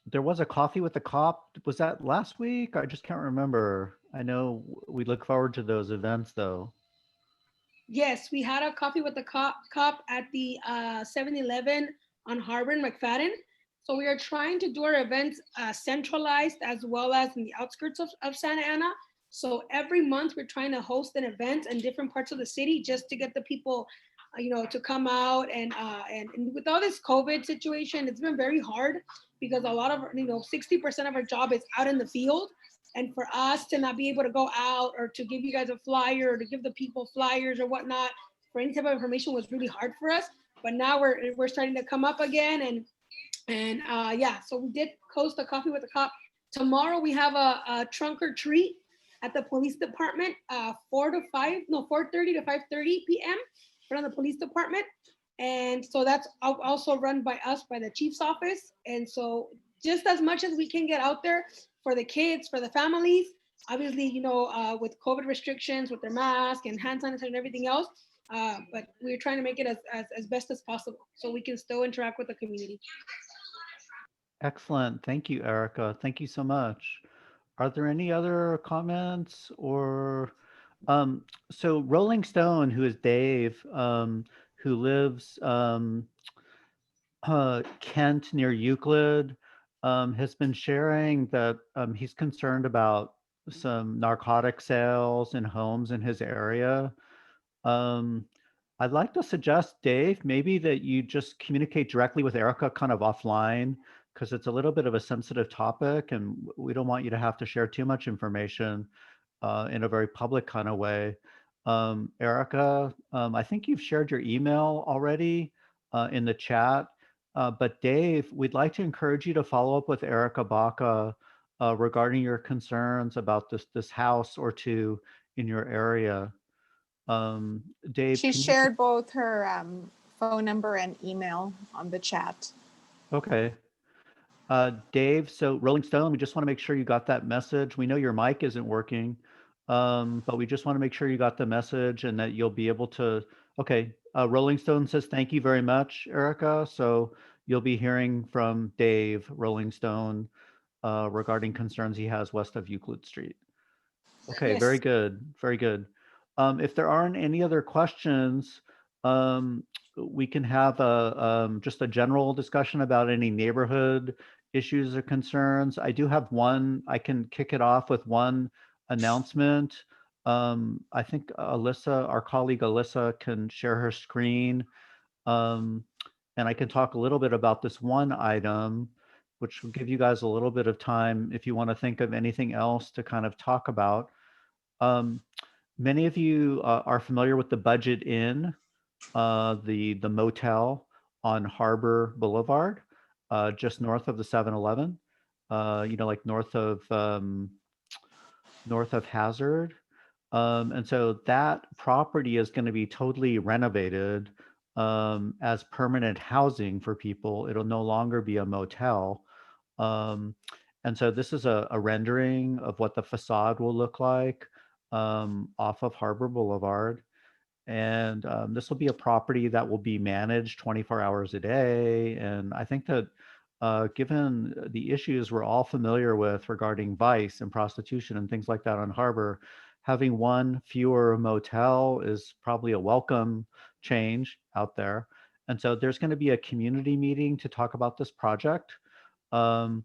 there was a coffee with the cop. Was that last week? I just can't remember. I know we look forward to those events though. Yes, we had a coffee with the cop at the 7-Eleven on Harbor and McFadden. So we are trying to do our events centralized as well as in the outskirts of Santa Ana. So every month we're trying to host an event in different parts of the city just to get the people, to come out and with all this COVID situation, it's been very hard because a lot of, 60% of our job is out in the field. And for us to not be able to go out or to give you guys a flyer or to give the people flyers or whatnot for any type of information was really hard for us. But now we're starting to come up again and yeah, so we did host a coffee with the cop. Tomorrow we have a trunk or treat at the police department, 4:30 to 5:30 p.m. from the police department. And so that's also run by us, by the chief's office. And so just as much as we can get out there for the kids, for the families, obviously, with COVID restrictions, with their mask and hand sanitizer and everything else, but we're trying to make it as best as possible so we can still interact with the community. Excellent. Thank you, Erica. Thank you so much. Are there any other comments or, so Rolling Stone, who is Dave, who lives Kent near Euclid, has been sharing that he's concerned about some narcotic sales in homes in his area. I'd like to suggest, Dave, maybe that you just communicate directly with Erica kind of offline, because it's a little bit of a sensitive topic and we don't want you to have to share too much information in a very public kind of way. Erica, I think you've shared your email already in the chat. But Dave, we'd like to encourage you to follow up with Erica Baca regarding your concerns about this house or two in your area. Dave, She can you- shared both her phone number and email on the chat. Okay. Dave, so Rolling Stone, we just want to make sure you got that message. We know your mic isn't working, but we just want to make sure you got the message and that you'll be able to, okay. Rolling Stone says, thank you very much, Erica. So you'll be hearing from Dave, Rolling Stone, regarding concerns he has west of Euclid Street. Okay, Yes. very good, very good. If there aren't any other questions, we can have just a general discussion about any neighborhood issues or concerns. I do have one. I can kick it off with one announcement. I think Alyssa, our colleague Alyssa, can share her screen. And I can talk a little bit about this one item, which will give you guys a little bit of time if you want to think of anything else to kind of talk about. Many of you are familiar with the Budget Inn, the motel on Harbor Boulevard, just north of the 7-Eleven, like north of Hazard. And so that property is going to be totally renovated as permanent housing for people. It'll no longer be a motel. And so this is a rendering of what the facade will look like off of Harbor Boulevard. And this will be a property that will be managed 24 hours a day. And I think that given the issues we're all familiar with regarding vice and prostitution and things like that on Harbor, having one fewer motel is probably a welcome change out there. And so there's going to be a community meeting to talk about this project on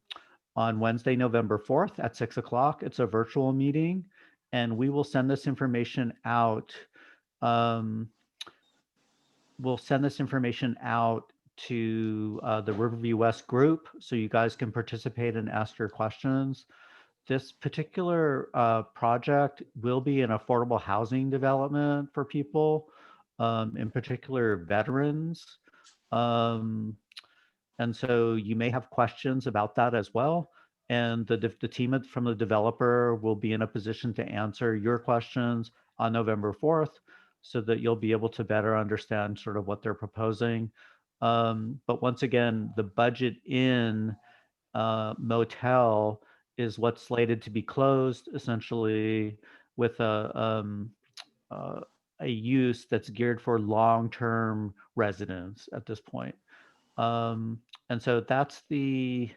Wednesday, November 4th at 6 o'clock. It's a virtual meeting, and we will send this information out. We'll send this information out to the Riverview West group so you guys can participate and ask your questions. This particular project will be an affordable housing development for people, in particular veterans. And so you may have questions about that as well. and the team from the developer will be in a position to answer your questions on November 4th, so that you'll be able to better understand sort of what they're proposing. But once again, the budget in motel is what's slated to be closed, essentially, with uh, a use that's geared for long-term residents at this point. And so that's the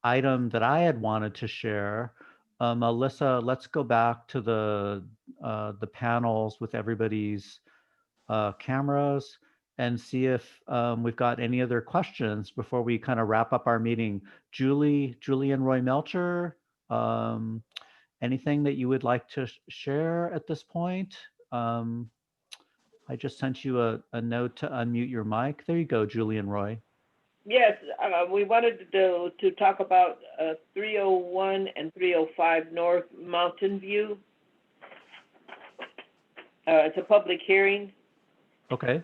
item that I had wanted to share. Alyssa, let's go back to the panels with everybody's cameras and see if we've got any other questions before we kind of wrap up our meeting. Julie and Roy Melcher, anything that you would like to share at this point? I just sent you a note to unmute your mic. There you go, Julie and Roy. Yes, we wanted to talk about 301 and 305 North Mountain View. It's a public hearing. Okay.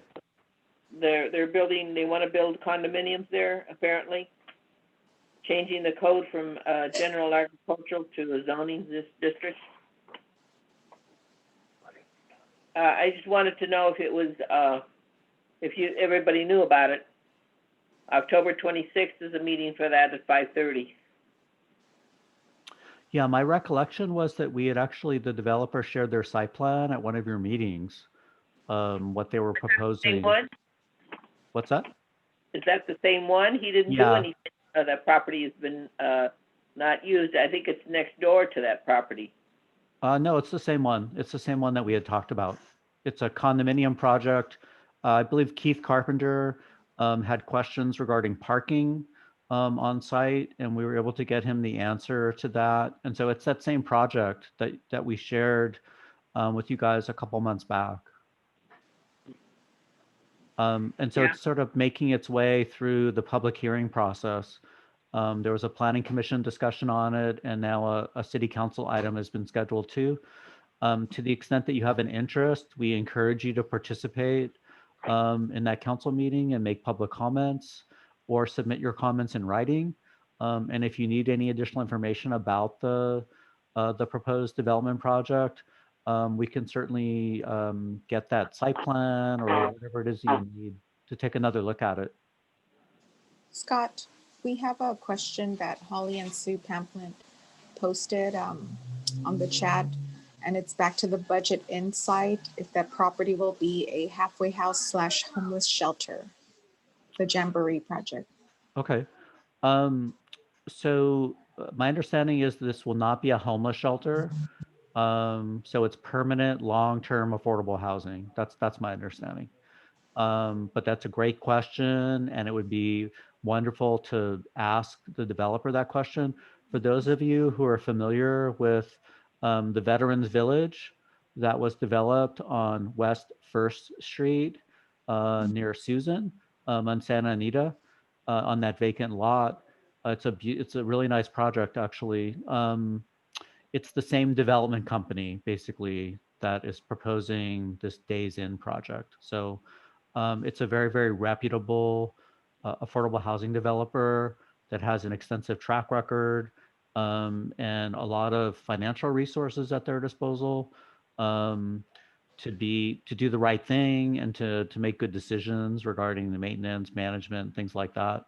They're building, they want to build condominiums there, apparently. Changing the code from general agricultural to a zoning district. I just wanted to know if it was, everybody knew about it. October 26th is a meeting for that at 5:30. Yeah, my recollection was that we had actually, the developer shared their site plan at one of your meetings, what they were proposing. Same one? What's that? Is that the same one? He didn't do Yeah. anything. That property has been not used. I think it's next door to that property. No, it's the same one. It's the same one that we had talked about. It's a condominium project. I believe Keith Carpenter had questions regarding parking on site, and we were able to get him the answer to that. And so it's that same project that we shared with you guys a couple months back. And so Yeah. it's sort of making its way through the public hearing process. There was a planning commission discussion on it, and now a city council item has been scheduled too. To the extent that you have an interest, we encourage you to participate in that council meeting and make public comments or submit your comments in writing. And if you need any additional information about the proposed development project, we can certainly get that site plan or whatever it is you need to take another look at it. Scott, we have a question that Holly and Sue Pamplin posted on the chat, and it's back to the budget insight, if that property will be a halfway house / homeless shelter, the Jamboree project. Okay. So my understanding is this will not be a homeless shelter. So it's permanent, long-term affordable housing. That's my understanding. But that's a great question, and it would be wonderful to ask the developer that question. For those of you who are familiar with the Veterans Village that was developed on West 1st Street near Susan on Santa Anita on that vacant lot, it's a really nice project, actually. It's the same development company, basically, that is proposing this Days Inn project. So it's a very, very reputable affordable housing developer that has an extensive track record and a lot of financial resources at their disposal to do the right thing and to make good decisions regarding the maintenance, management, things like that.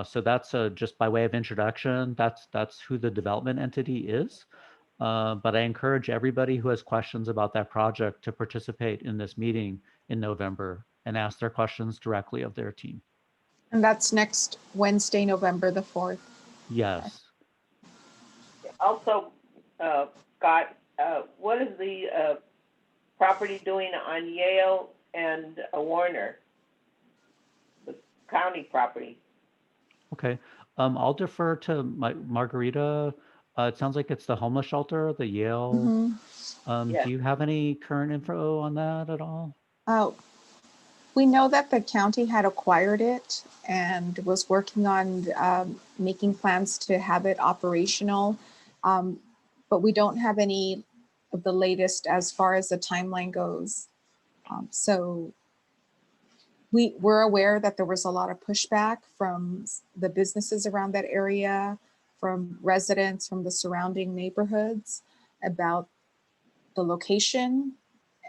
So that's just by way of introduction. That's who the development entity is. But I encourage everybody who has questions about that project to participate in this meeting in November and ask their questions directly of their team. And that's next Wednesday, November the 4th. Yes. Also, Scott, what is the property doing on Yale and Warner, the county property? Okay. I'll defer to Margarita. It sounds like it's the homeless shelter, the Yale. Yeah. Do you have any current info on that at all? We know that the county had acquired it and was working on making plans to have it operational, but we don't have any of the latest as far as the timeline goes. So we're aware that there was a lot of pushback from the businesses around that area from residents from the surrounding neighborhoods about the location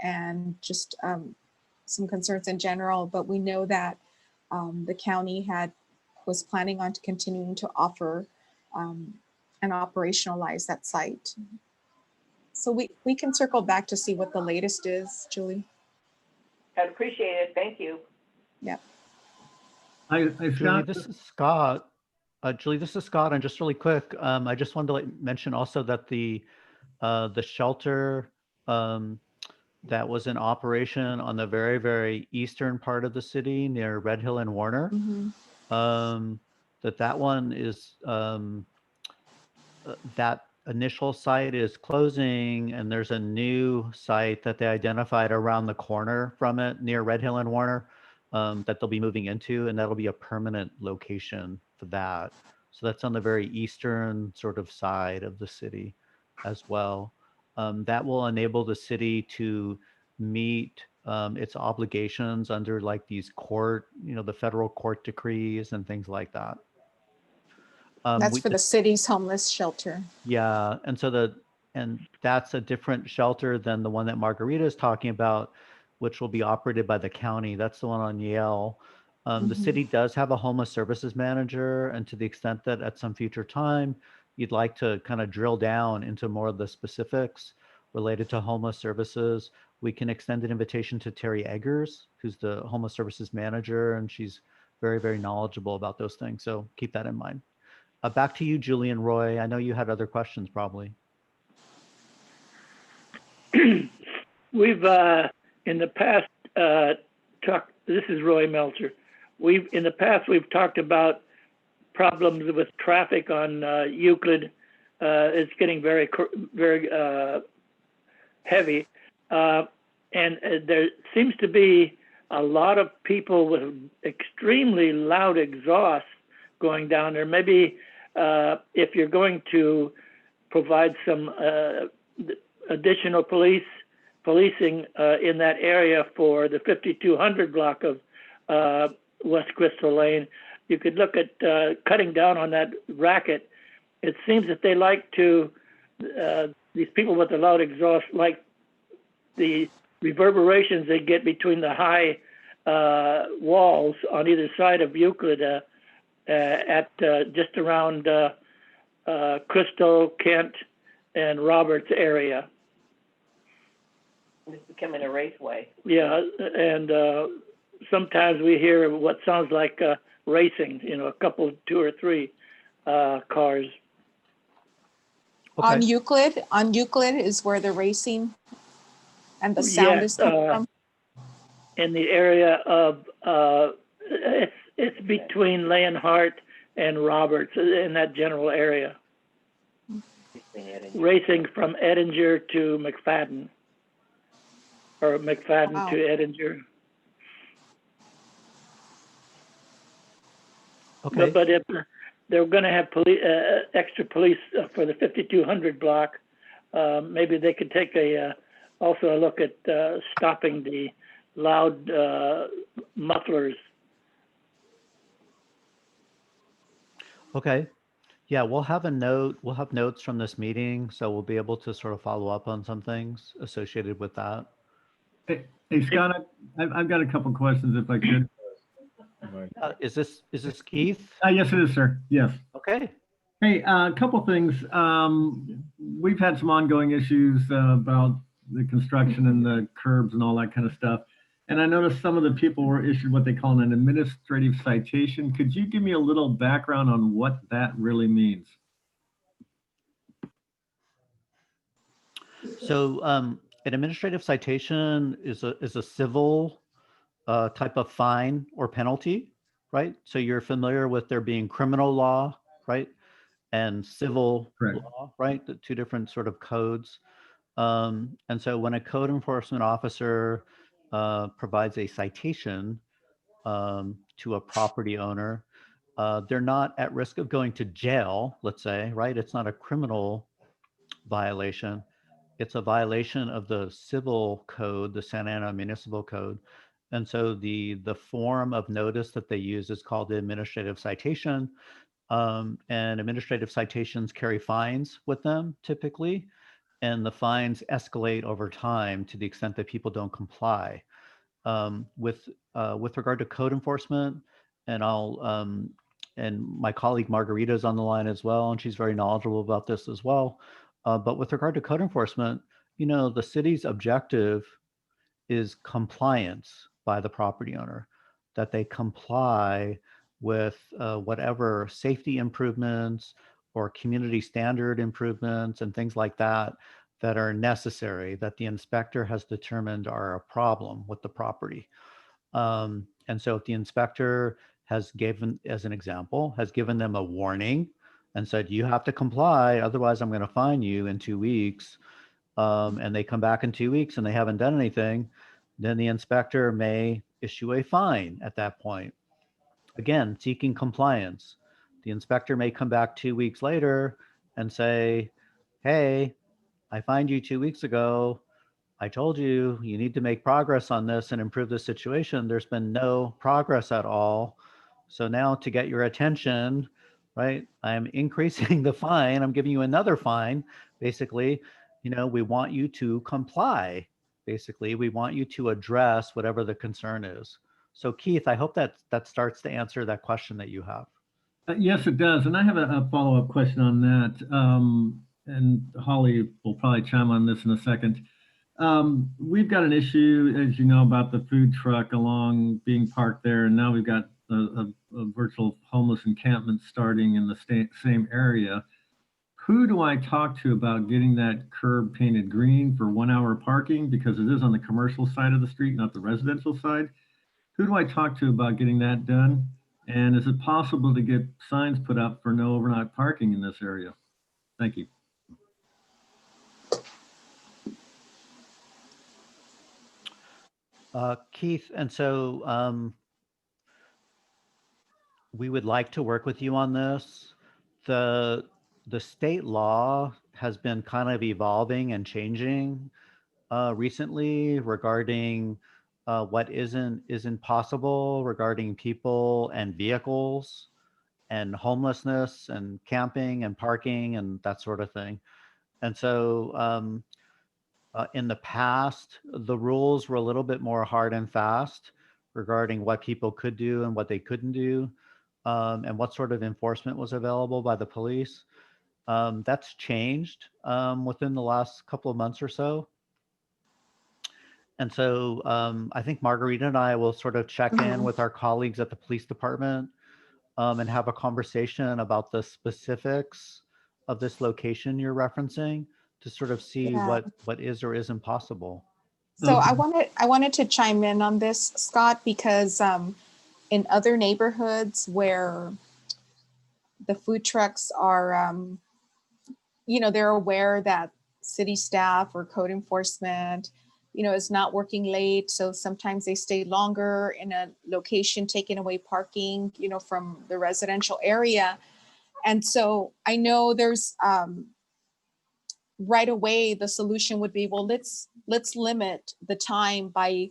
and just some concerns in general. But we know that the county was planning on continuing to offer and operationalize that site. So we can circle back to see what the latest is, Julie. I'd appreciate it. Thank you. Yep. Julie, Scott, this is Scott. Julie, this is Scott. And just really quick, I just wanted to mention also that the shelter that was in operation on the very, very eastern part of the city near Red Hill and Warner, that one is, that initial site is closing, and there's a new site that they identified around the corner from it near Red Hill and Warner that they'll be moving into, and that'll be a permanent location for that. So that's on the very eastern sort of side of the city as well. That will enable the city to meet its obligations under like these court, the federal court decrees and things like that. That's for the city's homeless shelter. Yeah, and that's a different shelter than the one that Margarita is talking about, which will be operated by the county. That's the one on Yale. The city does have a homeless services manager, and to the extent that at some future time you'd like to kind of drill down into more of the specifics related to homeless services, we can extend an invitation to Terry Eggers, who's the homeless services manager, and she's very, very knowledgeable about those things. So keep that in mind. Back to you, Julie and Roy. I know you had other questions probably. We've in the past talked. This is Roy Meltzer. In the past we've talked about problems with traffic on Euclid. It's getting very heavy, and there seems to be a lot of people with extremely loud exhausts going down there. Maybe if you're going to provide some additional policing in that area for the 5200 block of West Crystal Lane, you could look at cutting down on that racket. It seems that they like to, these people with the loud exhaust like the reverberations they get between the high walls on either side of Euclid at just around Crystal, Kent, and Roberts area. It's becoming a raceway. Yeah, and sometimes we hear what sounds like racing, a couple, 2 or 3 cars. Okay. On Euclid is where the racing and the sound is coming from. In the area of it's between Leonhardt and Roberts, in that general area. Racing from Edinger to McFadden, or McFadden to Edinger. Okay. But if they're going to have extra police for the 5200 block, maybe they could take also a look at stopping the loud mufflers. Okay. Yeah, we'll have a note. We'll have notes from this meeting, so we'll be able to sort of follow up on some things associated with that. hey, Scott, I've got a couple questions if I could. Is this Keith? Yes, it is, sir. Yes. Okay. Hey, a couple things. We've had some ongoing issues about the construction and the curbs and all that kind of stuff. And I noticed some of the people were issued what they call an administrative citation. Could you give me a little background on what that really means? So an administrative citation is a civil type of fine or penalty, right? So you're familiar with there being criminal law, right? And civil law, right? The 2 different sort of codes. And so when a code enforcement officer provides a citation to a property owner, they're not at risk of going to jail, let's say, right? It's not a criminal violation. It's a violation of the civil code, the Santa Ana Municipal Code. And so the form of notice that they use is called the administrative citation. And administrative citations carry fines with them typically, and the fines escalate over time to the extent that people don't comply. With regard to code enforcement, and and my colleague Margarita is on the line as well, and she's very knowledgeable about this as well. But with regard to code enforcement, the city's objective is compliance by the property owner, that they comply with whatever safety improvements or community standard improvements and things like that that are necessary, that the inspector has determined are a problem with the property. And so if the inspector has given, as an example, has given them a warning and said, you have to comply, otherwise I'm going to fine you in 2 weeks, and they come back in 2 weeks and they haven't done anything, then the inspector may issue a fine at that point. Again, seeking compliance. The inspector may come back 2 weeks later and say, hey, I fined you 2 weeks ago. I told you you need to make progress on this and improve the situation. There's been no progress at all. So now to get your attention, right, I'm increasing the fine. I'm giving you another fine. Basically, we want you to comply. Basically, we want you to address whatever the concern is. So Keith, I hope that starts to answer that question that you have. Yes, it does. And I have a follow-up question on that. And Holly will probably chime on this in a second. We've got an issue, as you know, about the food truck along being parked there. And now we've got a virtual homeless encampment starting in the same area. Who do I talk to about getting that curb painted green for 1 hour parking? Because it is on the commercial side of the street, not the residential side. Who do I talk to about getting that done? And is it possible to get signs put up for no overnight parking in this area? Thank you. Keith, and so we would like to work with you on this. The state law has been kind of evolving and changing recently regarding what isn't possible regarding people and vehicles and homelessness and camping and parking and that sort of thing. And so in the past, the rules were a little bit more hard and fast regarding what people could do and what they couldn't do, and what sort of enforcement was available by the police. That's changed within the last couple of months or so. And so I think Margarita and I will sort of check in with our colleagues at the police department and have a conversation about the specifics of this location you're referencing to sort of see what is or isn't possible. So I wanted to chime in on this, Scott, because in other neighborhoods where the food trucks are, they're aware that city staff or code enforcement, is not working late. So sometimes they stay longer in a location, taking away parking, from the residential area. And so I know there's right away, the solution would be, well, let's limit the time by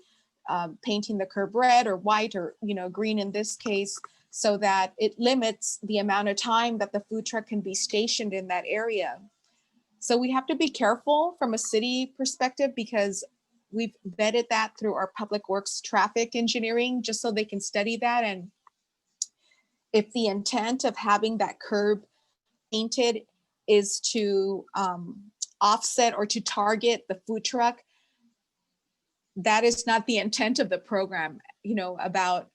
painting the curb red or white or, green in this case, so that it limits the amount of time that the food truck can be stationed in that area. So we have to be careful from a city perspective because we've vetted that through our public works traffic engineering, just so they can study that. And if the intent of having that curb painted is to offset or to target the food truck, that is not the intent of the program, about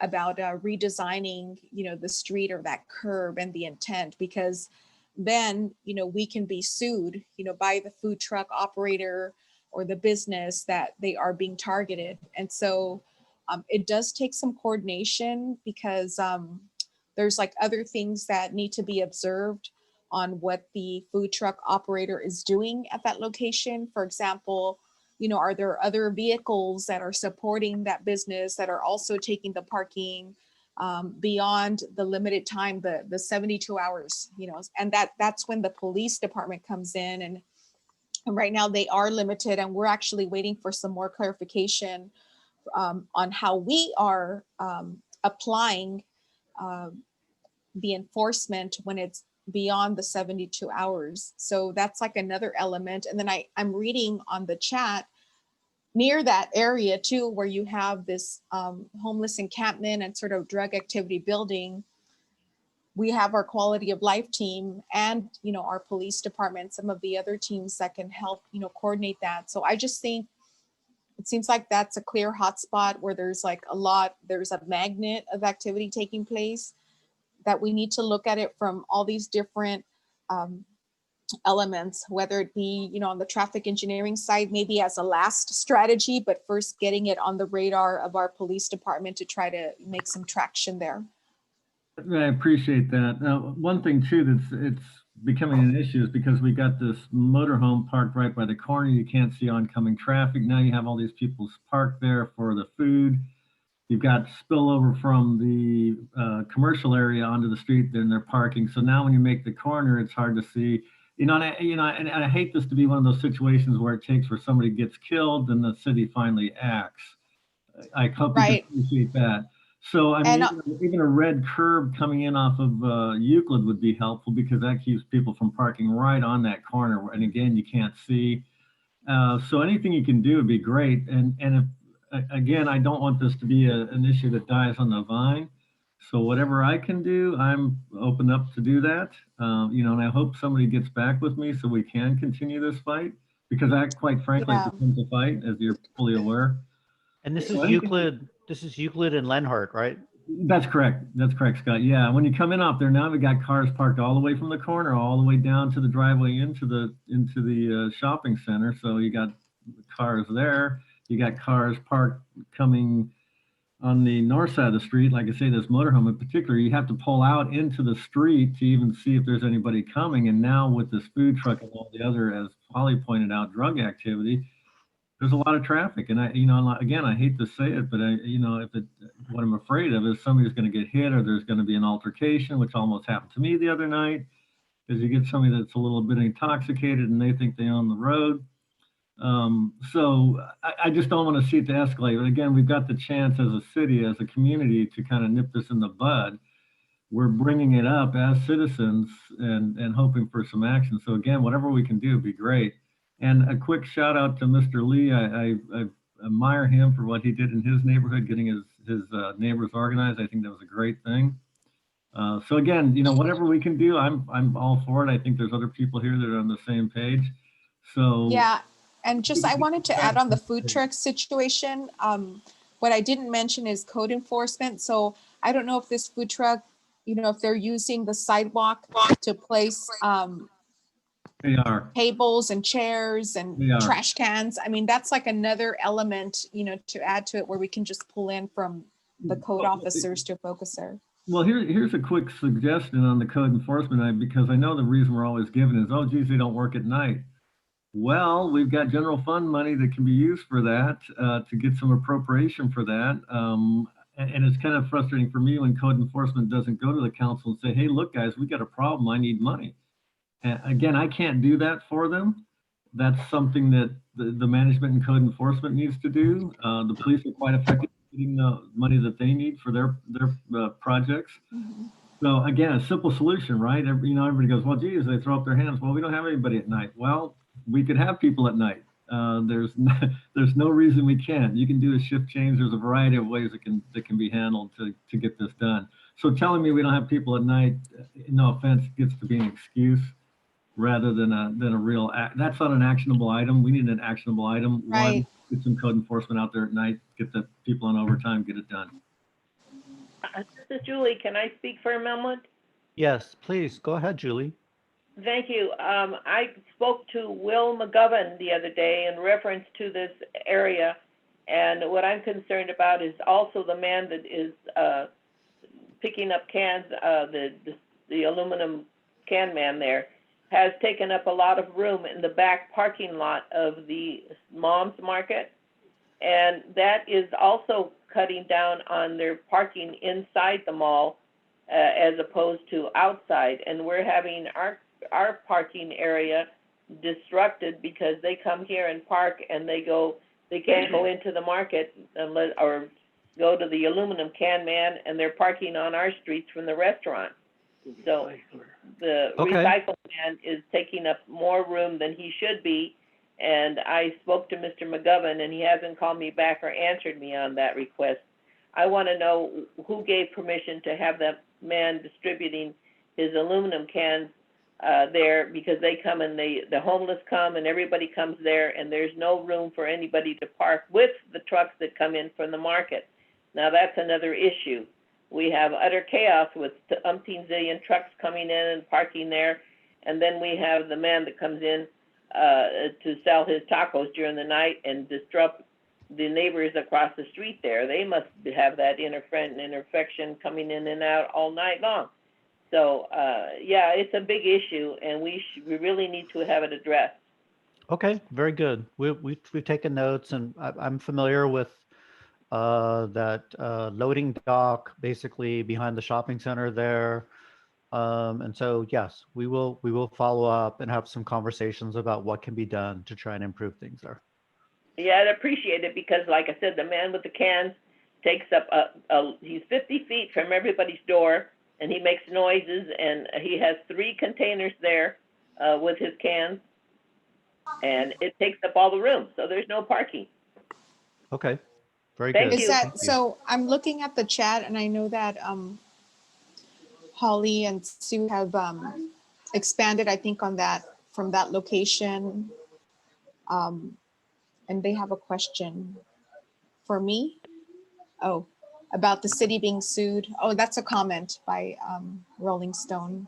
redesigning, the street or that curb and the intent, because then, we can be sued, by the food truck operator or the business that they are being targeted. And so it does take some coordination because there's like other things that need to be observed on what the food truck operator is doing at that location. For example, are there other vehicles that are supporting that business that are also taking the parking beyond the limited time, the 72 hours, and that's when the police department comes in. And right now they are limited, and we're actually waiting for some more clarification on how we are applying the enforcement when it's beyond the 72 hours. So that's like another element. And then I'm reading on the chat, near that area too, where you have this homeless encampment and sort of drug activity building, we have our quality of life team and, our police department, some of the other teams that can help, coordinate that. So I just think it seems like that's a clear hotspot where there's a magnet of activity taking place, that we need to look at it from all these different elements, whether it be, on the traffic engineering side, maybe as a last strategy, but first getting it on the radar of our police department to try to make some traction there. I appreciate that. Now, one thing too it's becoming an issue is because we got this motorhome parked right by the corner. You can't see oncoming traffic. Now you have all these people parked there for the food. You've got spillover from the commercial area onto the street, then they're parking. So now when you make the corner, it's hard to see. And I hate this to be one of those situations where it takes where somebody gets killed and the city finally acts. I hope you can appreciate that. So I mean, even a red curb coming in off of Euclid would be helpful, because that keeps people from parking right on that corner. And again, you can't see. So anything you can do would be great. And if, again, I don't want this to be an issue that dies on the vine. So whatever I can do, I'm open up to do that. And I hope somebody gets back with me so we can continue this fight, because that, quite frankly, becomes a fight, as you're fully aware. And this is Euclid. This is Euclid and Lenhart, right? That's correct. That's correct, Scott. Yeah. When you come in off there now, we got cars parked all the way from the corner, all the way down to the driveway into the shopping center. So you got cars there. You got cars parked coming on the north side of the street. Like I say, this motorhome in particular, you have to pull out into the street to even see if there's anybody coming. And now with this food truck and all the other, as Holly pointed out, drug activity, there's a lot of traffic. And again, I hate to say it, but what I'm afraid of is somebody's going to get hit, or there's going to be an altercation, which almost happened to me the other night, because you get somebody that's a little bit intoxicated and they think they own the road. So I just don't want to see it to escalate. But again, we've got the chance as a city, as a community, to kind of nip this in the bud. We're bringing it up as citizens and hoping for some action. So again, whatever we can do would be great. And a quick shout out to Mr. Lee. I admire him for what he did in his neighborhood, getting his neighbors organized. I think that was a great thing. So again, whatever we can do, I'm all for it. I think there's other people here that are on the same page. So yeah, and just I wanted to add on the food truck situation. What I didn't mention is code enforcement. So I don't know if this food truck, if they're using the sidewalk to place they are tables and chairs and trash cans. I mean, that's like another element, to add to it, where we can just pull in from the code officers to focus there. Well, here's a quick suggestion on the code enforcement, because I know the reason we're always given is, oh, geez, they don't work at night. Well, we've got general fund money that can be used for that, to get some appropriation for that. And it's kind of frustrating for me when code enforcement doesn't go to the council and say, hey, look, guys, we got a problem. I need money. Again, I can't do that for them. That's something that the management and code enforcement needs to do. The police are quite effective at getting the money that they need for their projects. Mm-hmm. So again, a simple solution, right? Everybody goes, well, geez, they throw up their hands. Well, we don't have anybody at night. Well, we could have people at night. There's no reason we can't. You can do a shift change. There's a variety of ways that can be handled to get this done. So telling me we don't have people at night, no offense, gets to be an excuse rather than a real that's not an actionable item. We need an actionable item. Right. One, get some code enforcement out there at night, get the people on overtime, get it done. This is Julie. Can I speak for a moment? Yes, please. Go ahead, Julie. Thank you. I spoke to Will McGovern the other day in reference to this area, and what I'm concerned about is also the man that is picking up cans, the aluminum can man there, has taken up a lot of room in the back parking lot of the Mom's Market, and that is also cutting down on their parking inside the mall as opposed to outside, and we're having our parking area disrupted because they come here and park and they can't go into the market unless, or go to the aluminum can man, and they're parking on our streets from the restaurant. So the Okay. recycle man is taking up more room than he should be. And I spoke to Mr. McGovern, and he hasn't called me back or answered me on that request. I want to know who gave permission to have that man distributing his aluminum cans there, because they come and the homeless come and everybody comes there, and there's no room for anybody to park with the trucks that come in from the market. Now that's another issue. We have utter chaos with umpteen zillion trucks coming in and parking there, and then we have the man that comes in to sell his tacos during the night and disrupt the neighbors across the street there. They must have that infection coming in and out all night long. So, yeah, it's a big issue, and we really need to have it addressed. Okay, very good. We've taken notes, and I'm familiar with that loading dock basically behind the shopping center there. And so, yes, we will follow up and have some conversations about what can be done to try and improve things there. Yeah, I'd appreciate it, because like I said, the man with the cans takes up he's 50 feet from everybody's door, and he makes noises, and he has 3 containers there with his cans, and it takes up all the room, so there's no parking. Okay, very Thank good. Is you. that, Thank you. so I'm looking at the chat and I know that Holly and Sue have expanded, I think, on that, from that location. And they have a question for me. Oh, about the city being sued. Oh, that's a comment by Rolling Stone.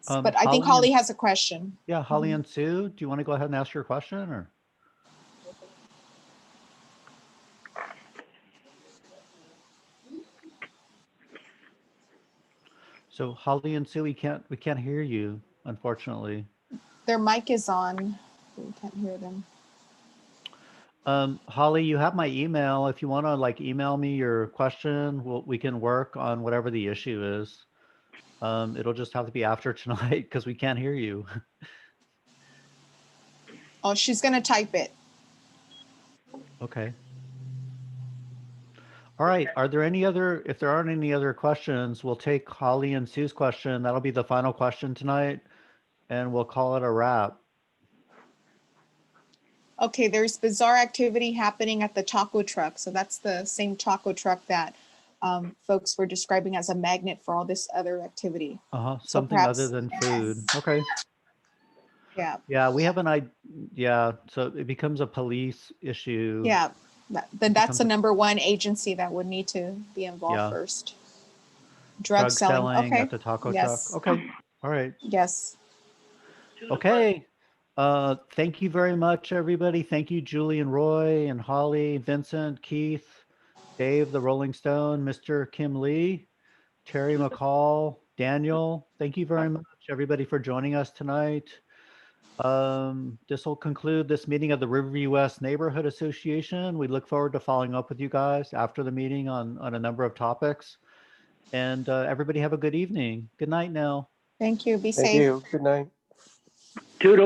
But I think Holly has a question. Yeah, Holly and Sue, do you want to go ahead and ask your question, or? So Holly and Sue, we can't hear you, unfortunately. Their mic is on. We can't hear them. Holly, you have my email. If you want to email me your question, we can work on whatever the issue is. It'll just have to be after tonight because we can't hear you. Oh, she's gonna type it. Okay. All right. If there aren't any other questions, we'll take Holly and Sue's question. That'll be the final question tonight, and we'll call it a wrap. Okay, there's bizarre activity happening at the taco truck. So that's the same taco truck that folks were describing as a magnet for all this other activity. Something other than food. Okay. Yeah. Yeah, we have yeah, so it becomes a police issue. Yeah, then that's the #1 agency that would need to be involved Yeah. first. Drug selling. Okay. at the taco Yes. truck. Okay. All right. Yes. Okay. Thank you very much, everybody. Thank you, Julie and Roy and Holly, Vincent, Keith, Dave, the Rolling Stone, Mr. Kim Lee, Terry McCall, Daniel. Thank you very much, everybody, for joining us tonight. This will conclude this meeting of the Riverview West Neighborhood Association. We look forward to following up with you guys after the meeting on a number of topics. And everybody have a good evening. Good night now. Thank you. Be Thank safe. you. Good night. Toodle.